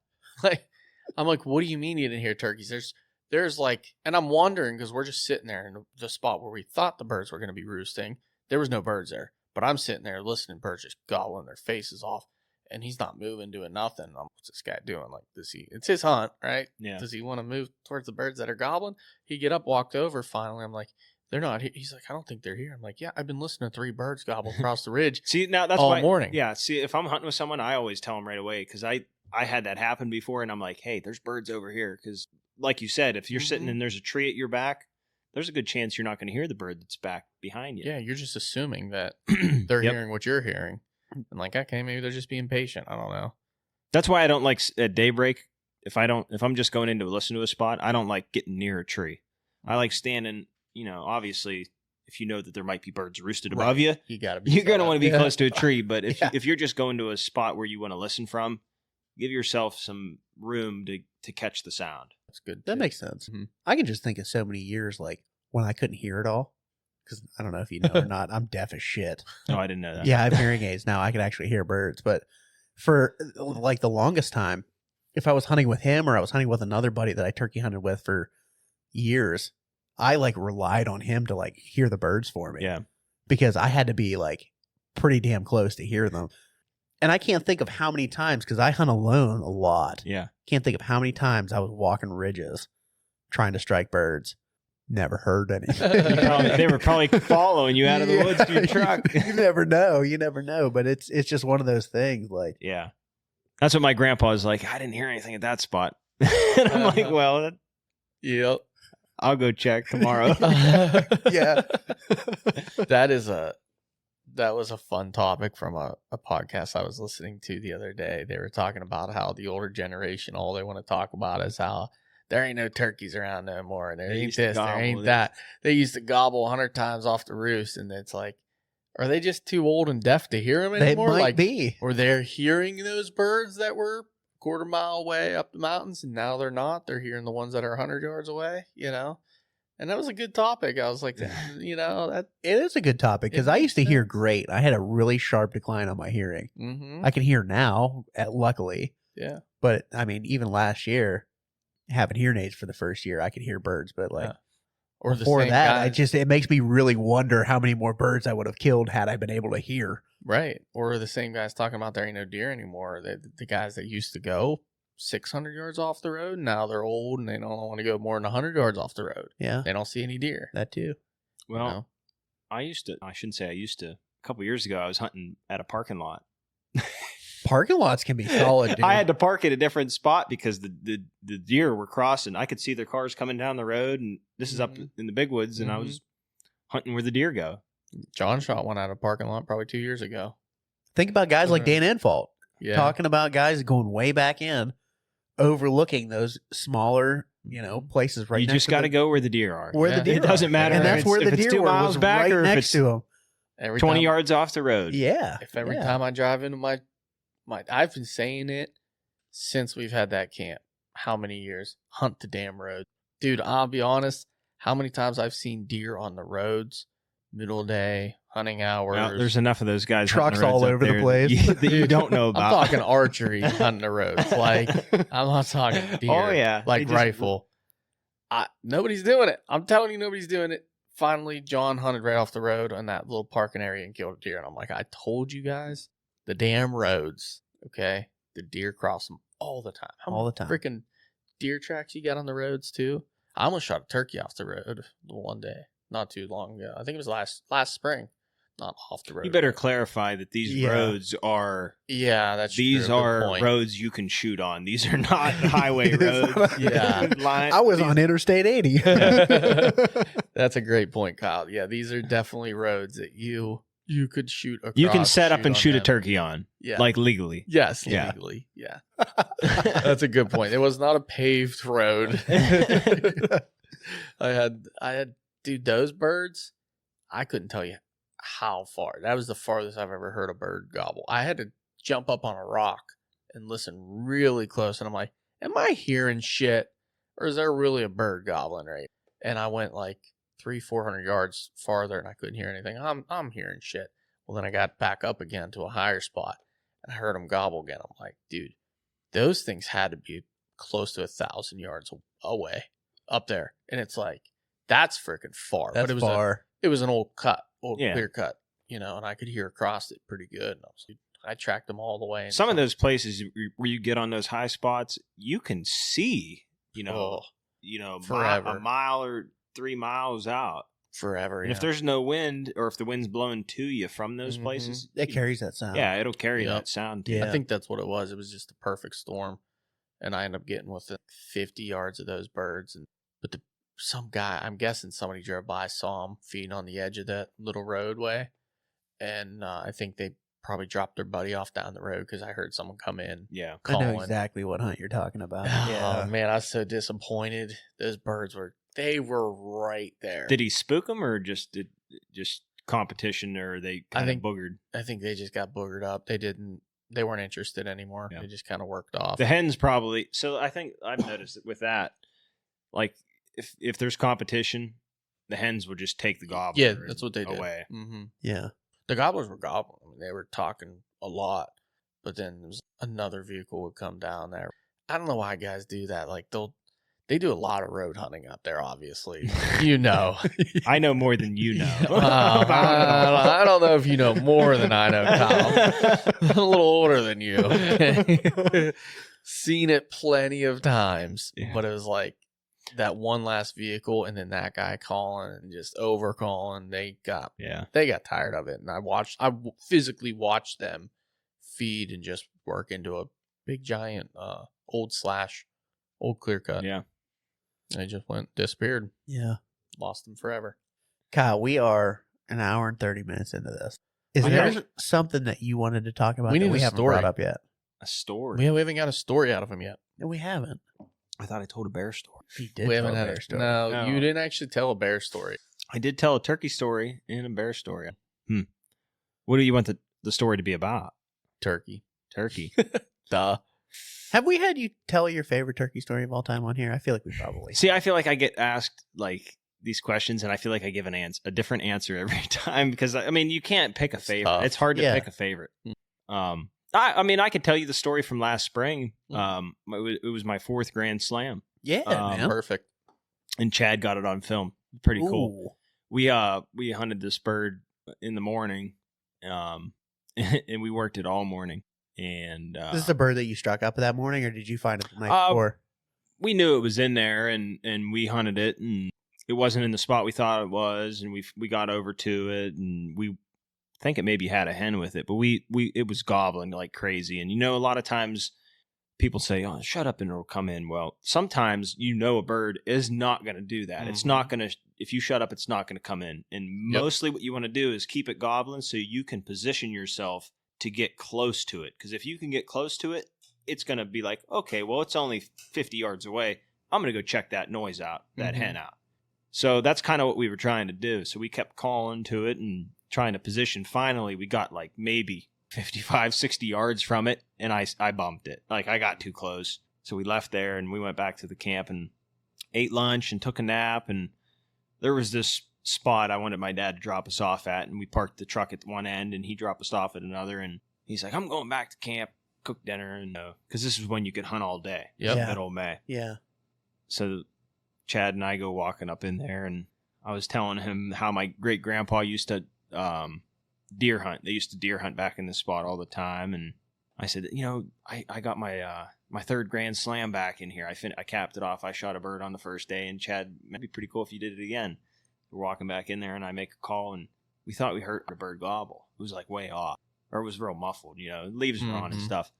Like, I'm like, what do you mean you didn't hear turkeys? There's like, and I'm wondering, because we're just sitting there in the spot where we thought the birds were going to be roosting. There was no birds there, but I'm sitting there listening to birds just gobbling their faces off, and he's not moving, doing nothing. What's this guy doing? Like, it's his hunt, right? Yeah. Does he want to move towards the birds that are gobbling? He get up, walked over finally. I'm like, they're not here. He's like, I don't think they're here. I'm like, yeah, I've been listening to 3 birds gobble across the ridge. See, now that's all why, morning. Yeah. See, if I'm hunting with someone, I always tell them right away, because I I had that happen before, and I'm like, hey, there's birds over here. Because like you said, if you're sitting and there's a tree at your back, there's a good chance you're not going to hear the bird that's back behind you. Yeah, you're just assuming that they're hearing what you're hearing. And like, okay, maybe they're just being patient. I don't know. That's why I don't like at daybreak. If I'm just going in to listen to a spot, I don't like getting near a tree. I like standing, obviously, if you know that there might be birds roosted above you, you're going to want to be close to a tree. But if you're just going to a spot where you want to listen from, give yourself some room to catch the sound. That's good. That makes sense. Mm-hmm. I can just think of so many years like when I couldn't hear it all. Because I don't know if you know or not, I'm deaf as shit. Oh, I didn't know that. Yeah, I have hearing aids now. I can actually hear birds. But for like the longest time, if I was hunting with him or I was hunting with another buddy that I turkey hunted with for years, I like relied on him to like hear the birds for me. Yeah. Because I had to be like pretty damn close to hear them. And I can't think of how many times, because I hunt alone a lot. Yeah. Can't think of how many times I was walking ridges trying to strike birds. Never heard any. They were probably following you out of the woods to your truck. You never know. You never know. But it's just one of those things. Like, yeah. That's what my grandpa was like. I didn't hear anything at that spot. And I'm like, well, yep. I'll go check tomorrow. Yeah. That was a fun topic from a podcast I was listening to the other day. They were talking about how the older generation, all they want to talk about is how there ain't no turkeys around no more. And there ain't this, there ain't that. They used to gobble 100 times off the roost. And it's like, are they just too old and deaf to hear them anymore? They might be. Or they're hearing those birds that were a quarter mile away up the mountains, and now they're not. They're hearing the ones that are 100 yards away, And that was a good topic. I was like, that it is a good topic because I used to hear great. I had a really sharp decline on my hearing. Mm-hmm. I can hear now, luckily. Yeah. But I mean, even last year, having hearing aids for the first year, I could hear birds. But like or before that, it makes me really wonder how many more birds I would have killed had I been able to hear. Right. Or the same guys talking about there ain't no deer anymore. The guys that used to go 600 yards off the road, now they're old and they don't want to go more than 100 yards off the road. Yeah. They don't see any deer. That too. Well, I shouldn't say I used to. A couple years ago, I was hunting at a parking lot. Parking lots can be solid, dude. I had to park at a different spot because the deer were crossing. I could see their cars coming down the road, and this is up in the big woods, and I was hunting where the deer go. John shot one out of a parking lot probably 2 years ago. Think about guys like Dan Enfault. Yeah. Talking about guys going way back in, overlooking those smaller, places right You next just got to go where the deer are. Where the deer It doesn't matter. And that's where the if it's deer 2 miles was back right or if next it's to him. 20 yards off the road. Yeah. If every time I drive into my I've been saying it since we've had that camp. How many years? Hunt the damn road. Dude, I'll be honest, how many times I've seen deer on the roads, middle day, hunting hours. Well, there's enough of those guys. Trucks all over the place. That you don't know about. I'm talking archery hunting the roads. Like, I'm not talking deer. Oh, yeah. Like rifle. Nobody's doing it. I'm telling you, nobody's doing it. Finally, John hunted right off the road in that little parking area and killed a deer. And I'm like, I told you guys, the damn roads, okay? The deer cross them all the time. All the time. Freaking deer tracks you got on the roads, too. I almost shot a turkey off the road one day, not too long ago. I think it was last spring, not off the road. You better clarify that these roads are. Yeah, that's these true. are roads you can shoot on. These are not highway roads. Yeah, I was on Interstate 80. That's a great point, Kyle. Yeah, these are definitely roads that you could shoot across. You can set up and shoot a them. turkey on. Yeah, like legally. Yes, Yeah. legally. Yeah, that's a good point. It was not a paved road. I had, dude, those birds. I couldn't tell you how far. That was the farthest I've ever heard a bird gobble. I had to jump up on a rock and listen really close, and I'm like, am I hearing shit, or is there really a bird gobbling right? And I went like 300-400 yards farther, and I couldn't hear anything. I'm hearing shit. Well, then I got back up again to a higher spot, and I heard them gobble again. I'm like, dude, those things had to be close to 1,000 yards away up there, and it's like that's freaking far. That's but it was far. It was an old clear cut, and I could hear across it pretty good. And I tracked them all the way. Some of those places where you get on those high spots, you can see, forever. a mile or 3 miles out. forever. And Yeah. if there's no wind, or if the wind's blowing to you from those Mhm. places, It carries that sound. yeah, it'll carry Yep. that sound too. Yeah. I think that's what it was. It was just a perfect storm, and I ended up getting within 50 yards of those birds. But some guy, I'm guessing somebody drove by, saw them feeding on the edge of that little roadway, and I think they probably dropped their buddy off down the road because I heard someone come in. Yeah. I know calling. exactly what hunt you're talking about. Oh Yeah. man, I was so disappointed. Those birds were right there. Did he spook them, or just competition, or they kind of think- boogered? I think they just got boogered up. They weren't interested anymore. Yeah. They just kind of worked off. The hens probably. So I think I've noticed that with that, like if there's competition, the hens would just take the gobbler. Yeah, that's what they did. away. Mm-hmm. Yeah. The gobblers were gobbling. I mean, they were talking a lot, but then there was another vehicle would come down there. I don't know why guys do that. Like they do a lot of road hunting up there. Obviously, you know. I know more than you know. I don't know if you know more than I know, Kyle. I'm a little older than you. Seen it plenty of times, Yeah. but it was like that one last vehicle, and then that guy calling and just over calling. They got tired of it, and I physically watched them feed and just work into a big giant old clear cut. Yeah. They just disappeared, Yeah. lost them forever. Kyle, we are an hour and 30 minutes into this. Is I there know. something that you wanted to talk about We that need we a haven't story. brought up yet? A story. We haven't got a story out of him yet. No, we haven't. I thought I told a bear story. We did We tell haven't a had bear a story. No, No. you didn't actually tell a bear story. I did tell a turkey story and a bear story. What do you want the story to be about? Turkey. Turkey. Duh. Have we had you tell your favorite turkey story of all time on here? I feel like we probably. See, I feel like I get asked like these questions, and I feel like I give a different answer every time because I mean, you can't pick a favorite. tough. It's hard to Yeah. pick a favorite. I mean, I could tell you the story from last spring. It was my 4th Grand Slam, Yeah, man. Perfect. and Chad got it on film. Pretty cool. Ooh. We hunted this bird in the morning, and we worked it all morning. And This is the bird that you struck up that morning, or did you find it the night before? we knew it was in there, and we hunted it, and it wasn't in the spot we thought it was, and we got over to it, and we think it maybe had a hen with it, but it was gobbling like crazy. And a lot of times people say, "Oh, shut up and it'll come in." Well, sometimes a bird is not going to do that. It's not going to. If you shut up, it's not going to come in. And mostly what you want to do is keep it gobbling so you can position yourself to get close to it. Because if you can get close to it, it's going to be like, okay, well, it's only 50 yards away. I'm going to go check that noise out, that hen out. So that's kind of what we were trying to do. So we kept calling to it and trying to position. Finally, we got like maybe 55, 60 yards from it, and I bumped it. Like, I got too close. So we left there, and we went back to the camp and ate lunch and took a nap. And there was this spot I wanted my dad to drop us off at, and we parked the truck at one end, and he dropped us off at another. And he's like, "I'm going back to camp, cook dinner," and because this is when you could hunt all day. Yep. Yeah. Middle of May. Yeah. So Chad and I go walking up in there, and I was telling him how my great grandpa used to deer hunt. They used to deer hunt back in this spot all the time, and I said, I got my my 3rd Grand Slam back in here. I capped it off. I shot a bird on the first day, and Chad, it'd be pretty cool if you did it again. We're walking back in there, and I make a call, and we thought we heard a bird gobble. It was like way off, or it was real muffled. Leaves were on and stuff.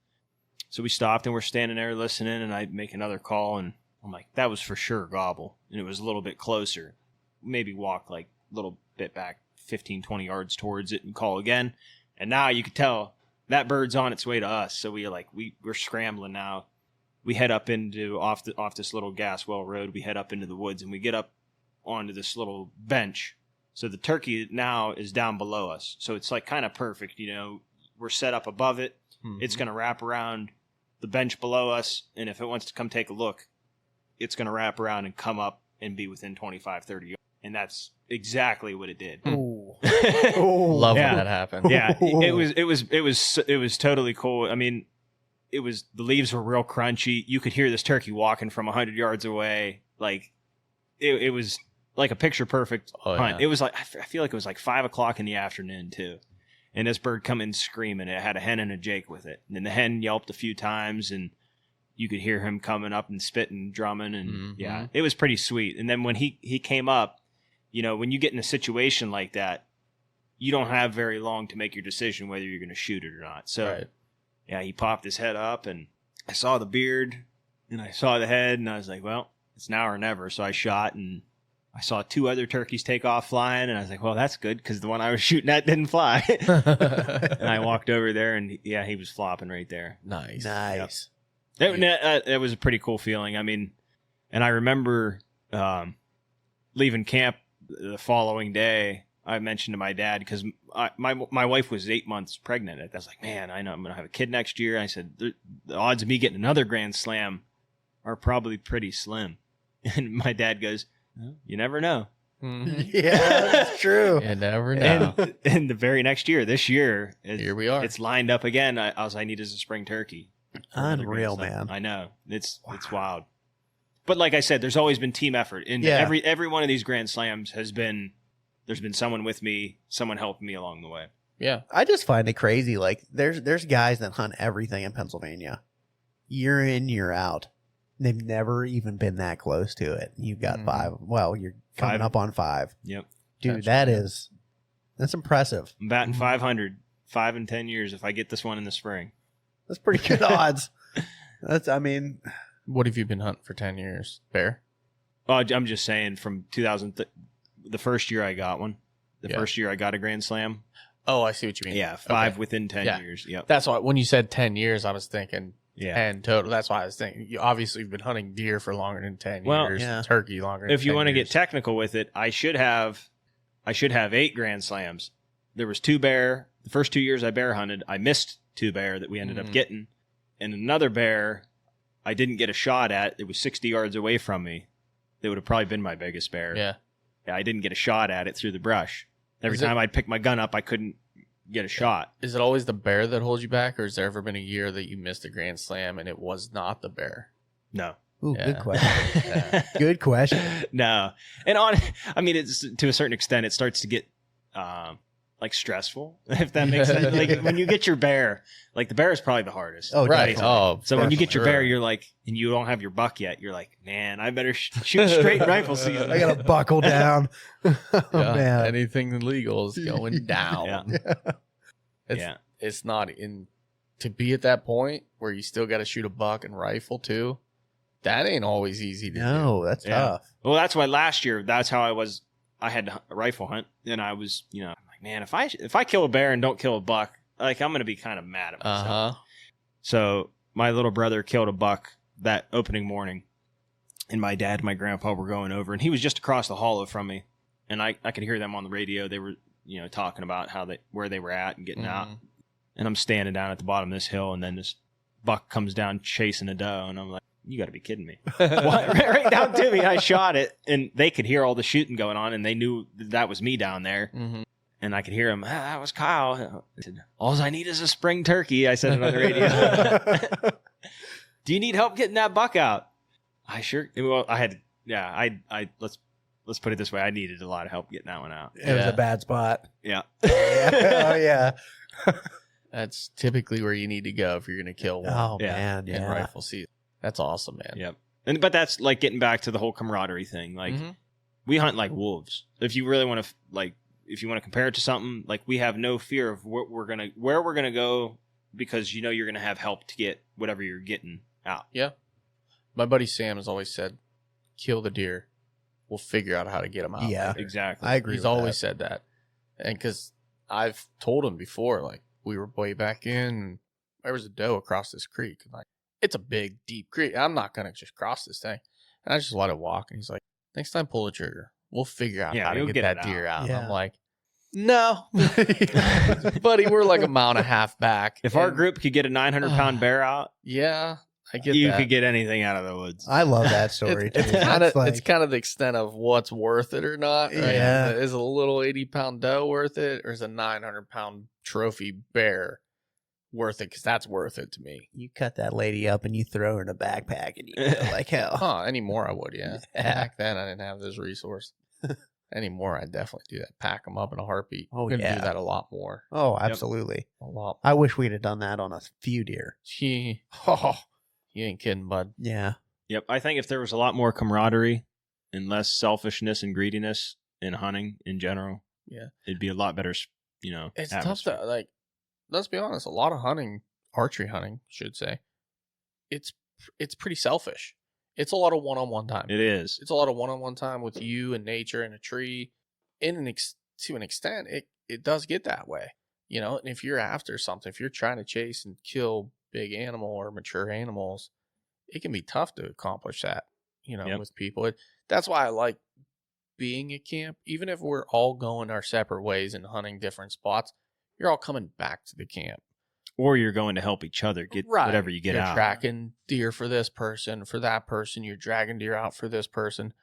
So we stopped, and we're standing there listening, and I make another call, and I'm like, that was for sure gobble. And it was a little bit closer. Maybe walk like a little bit back 15, 20 yards towards it and call again. And now you could tell that bird's on its way to us. So we're scrambling now. We head up into off this little gas well road. We head up into the woods, and we get up onto this little bench. So the turkey now is down below us. So it's like kind of perfect. We're set up above it. It's going to wrap around the bench below us. And if it wants to come take a look, it's going to wrap around and come up and be within 25, 30 yards. And that's exactly what it did. Ooh. Love Yeah. when that happened. Yeah, it was totally cool. I mean, the leaves were real crunchy. You could hear this turkey walking from 100 yards away. Like it was like a picture perfect hunt. Yeah. It was like, I feel like it was like 5:00 in the afternoon too. And this bird come in screaming. It had a hen and a jake with it. And then the hen yelped a few times, and you could hear him coming up and spitting, drumming, and yeah, it was pretty sweet. And then when he came up, when you get in a situation like that, you don't have very long to make your decision whether you're going to shoot it or not. So, yeah, he popped his head up, and I saw the beard, and I saw the head, and I was like, well, it's now or never. So I shot, and I saw 2 other turkeys take off flying, and I was like, well, that's good, because the one I was shooting at didn't fly. And I walked over there, and he was flopping right there. Nice. That was a pretty cool feeling. I mean, and I remember leaving camp the following day. I mentioned to my dad, because my wife was 8 months pregnant. I was like, man, I know I'm going to have a kid next year. I said, the odds of me getting another Grand Slam are probably pretty slim. And my dad goes, well, you never know. Mm-hmm. Yeah, that's true. You never know. And the very next year, this year, Here we are. It's lined up again. All I need is a spring turkey. Unreal, man. I know. It's wild. But like I said, there's always been team effort. And every one of these Grand Slams there's been someone with me, someone helping me along the way. Yeah. I just find it crazy. Like there's guys that hunt everything in Pennsylvania, year in, year out. They've never even been that close to it. You've got 5. Well, you're coming up on 5. Yep. Dude, that's impressive. I'm batting 500, 5 in 10 years if I get this one in the spring. That's pretty good odds. What have you been hunting for 10 years? Bear? Oh, I'm just saying from 2000, the first year I got one, first year I got a Grand Slam. Oh, I see what you mean. Yeah, 5 within 10 years. Yep. That's why when you said 10 years, I was thinking 10 total. That's why I was thinking. You obviously have been hunting deer for longer than 10 Well, years. Turkey longer than If you 10 want to years. get technical with it, I should have 8 Grand Slams. There was 2 bear. The first 2 years I bear hunted, I missed 2 bear that we ended up getting. And another bear I didn't get a shot at. It was 60 yards away from me. It would have probably been my biggest bear. Yeah. Yeah, I didn't get a shot at it through the brush. Every time I'd pick my gun up, I couldn't get a shot. Is it always the bear that holds you back, or has there ever been a year that you missed a Grand Slam and it was not the bear? No. Ooh, Yeah. good question. Good question. No. And it's to a certain extent, it starts to get like stressful, if that makes sense. Like when you get your bear, like the bear is probably the hardest. Oh, Right. definitely. Oh, So when you get your bear, sure. you're like, and you don't have your buck yet, you're like, man, I better shoot straight rifle season. I gotta buckle down. Oh, Yeah, man. anything illegal is going down. Yeah. It's not in to be at that point where you still got to shoot a buck and rifle too. That ain't always easy to do. No, that's tough. Well, that's why last year, that's how I was. I had a rifle hunt, and I was, I'm like, man, if I kill a bear and don't kill a buck, like I'm gonna be kind of mad at myself. So my little brother killed a buck that opening morning, and my dad and my grandpa were going over, and he was just across the hollow from me, and I could hear them on the radio. They were, talking about where they were at and getting out, and I'm standing down at the bottom of this hill, and then this buck comes down chasing a doe, and I'm like, you got to be kidding me. right down to me. I shot it, and they could hear all the shooting going on, and they knew that was me down there. Mm-hmm. And I could hear him, that was Kyle. I said, all I need is a spring turkey. I said it on the radio. Do you need help getting that buck out? I had, let's put it this way. I needed a lot of help getting that one out. It was a bad spot. Yeah. Oh, yeah. That's typically where you need to go if you're going to kill one. Oh, Yeah. man. in Yeah. rifle season. That's awesome, man. Yep. But that's like getting back to the whole camaraderie thing. Like we hunt like wolves. If you really want to if you want to compare it to something, like we have no fear of where we're gonna go because you're gonna have help to get whatever you're getting out. Yeah. My buddy Sam has always said, kill the deer. We'll figure out how to get them out. Yeah. Exactly. I agree. He's with always that. said that. And because I've told him before, like we were way back in, and there was a doe across this creek. Like, it's a big, deep creek. I'm not going to just cross this thing. And I just let it walk. And he's like, next time, pull the trigger. We'll figure out how to you'll get get that it deer out. Yeah. And I'm like, no. Buddy, we're like a mile and a half back. If our And- group could get a 900-pound bear out, Yeah, I get you that. could get anything out of the woods. I love that story. It's too. kind of That's like- it's kind of the extent of what's worth it or not. Right? Yeah. Is a little 80-pound doe worth it, or is a 900-pound trophy bear worth it? Because that's worth it to me. you cut that lady up and you throw her in a backpack and you go like hell. Huh? Anymore, I would. Yeah. Yeah. Back then, I didn't have this resource. Anymore, I'd definitely do that. Pack them up in a heartbeat. Oh, I'm gonna yeah. do that a lot more. Oh, absolutely. A lot. I wish we'd have done that on a few deer. Gee, Oh, you ain't kidding, bud. yeah. Yep. I think if there was a lot more camaraderie and less selfishness and greediness in hunting in general. Yeah. It'd be a lot better, It's atmosphere. tough to, like, let's be honest, a lot of hunting, archery hunting, should say, it's pretty selfish. It's a lot of one-on-one time. It is. It's a lot of one-on-one time with you and nature and a tree. To an extent, it does get that way. And if you're after something, if you're trying to chase and kill big animal or mature animals, it can be tough to accomplish that, Yep. with people. That's why I like being at camp. Even if we're all going our separate ways and hunting different spots, you're all coming back to the camp. Or you're going to help each other get Right. whatever you get You're out. tracking deer for this person, for that person. You're dragging deer out for this person.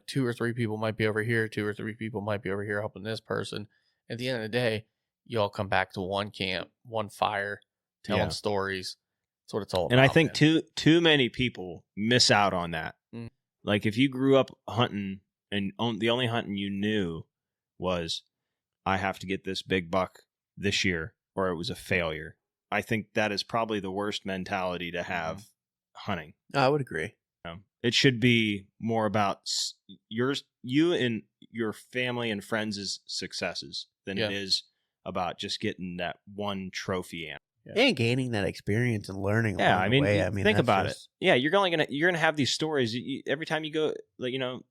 2 or 3 people might be over here. 2 or 3 people might be over here helping this person. At the end of the day, you all come back to one camp, one fire, telling Yeah. stories. That's what it's all about. And I think man. too many people miss out on that. Mm. Like if you grew up hunting and the only hunting you knew was, I have to get this big buck this year, or it was a failure. I think that is probably the worst mentality to have hunting. I would agree. It should be more about you and your family and friends' successes than Yeah. it is about just getting that one trophy animal. And gaining that experience and learning. Yeah, along I the mean, way. think that's about just- it. Yeah, you're gonna have these stories every time you go. Like you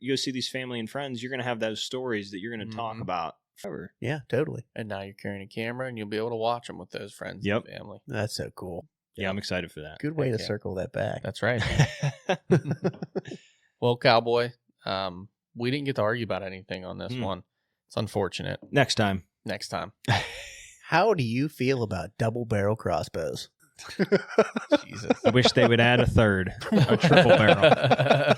go see these family and friends. You're gonna have those stories that you're gonna talk Mhm. about forever. Yeah, totally. And now you're carrying a camera and you'll be able to watch them with those friends Yep. and family. That's so cool. Yeah, I'm excited for that. Good way Heck to yeah. circle that back. That's right. Well, Cowboy, we didn't get to argue about anything on this one. It's unfortunate. Next time. Next time. How do you feel about double barrel crossbows? Jesus. I wish they would add a third, a triple barrel.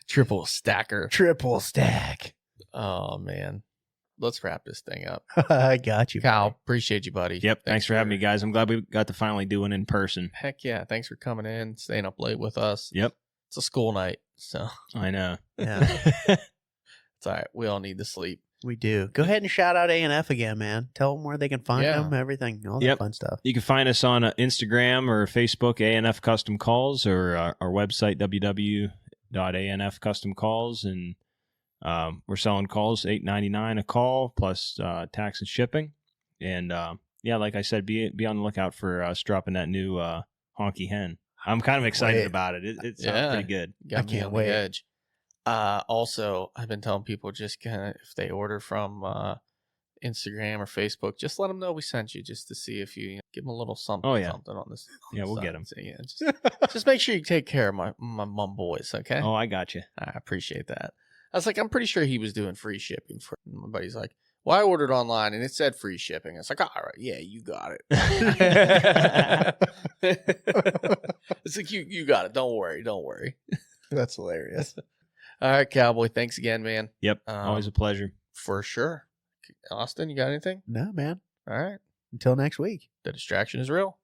Triple stacker. Triple stack. Oh, man. Let's wrap this thing up. I got you. Kyle, appreciate you, buddy. Yep. Thanks for having me, guys. I'm glad we got to finally do it in person. Heck yeah. Thanks for coming in, staying up late with us. Yep. It's a school night, so I know. Yeah, it's all right. We all need to sleep. we do. Go ahead and shout out ANF again, man. Tell them where they can find Yeah. them, everything, all that Yep. fun stuff. You can find us on Instagram or Facebook, ANF Custom Calls, or our website, www.anfcustomcalls. And we're selling calls, $8.99 a call, plus tax and shipping. And yeah, like I said, be on the lookout for us dropping that new honky hen. I'm kind of excited Wait. about it. It sounds Yeah. pretty good. Got I me can't on wait. the edge. Also, I've been telling people just kind of if they order from Instagram or Facebook, just let them know we sent you, just to see if you give them a little something. Oh, yeah. Something on this. on Yeah, the we'll side. get 'em. So, yeah, just make sure you take care of my mum boys, okay? Oh, I got you. I appreciate that. I was like, I'm pretty sure he was doing free shipping for. My buddy's like, well, I ordered online and it said free shipping. It's like, all right, yeah, you got it. It's like you got it. Don't worry. That's hilarious. All right, Cowboy. Thanks again, man. Yep. Always a pleasure. For sure. Austin, you got anything? No, man. All right. Until next week. The distraction is real.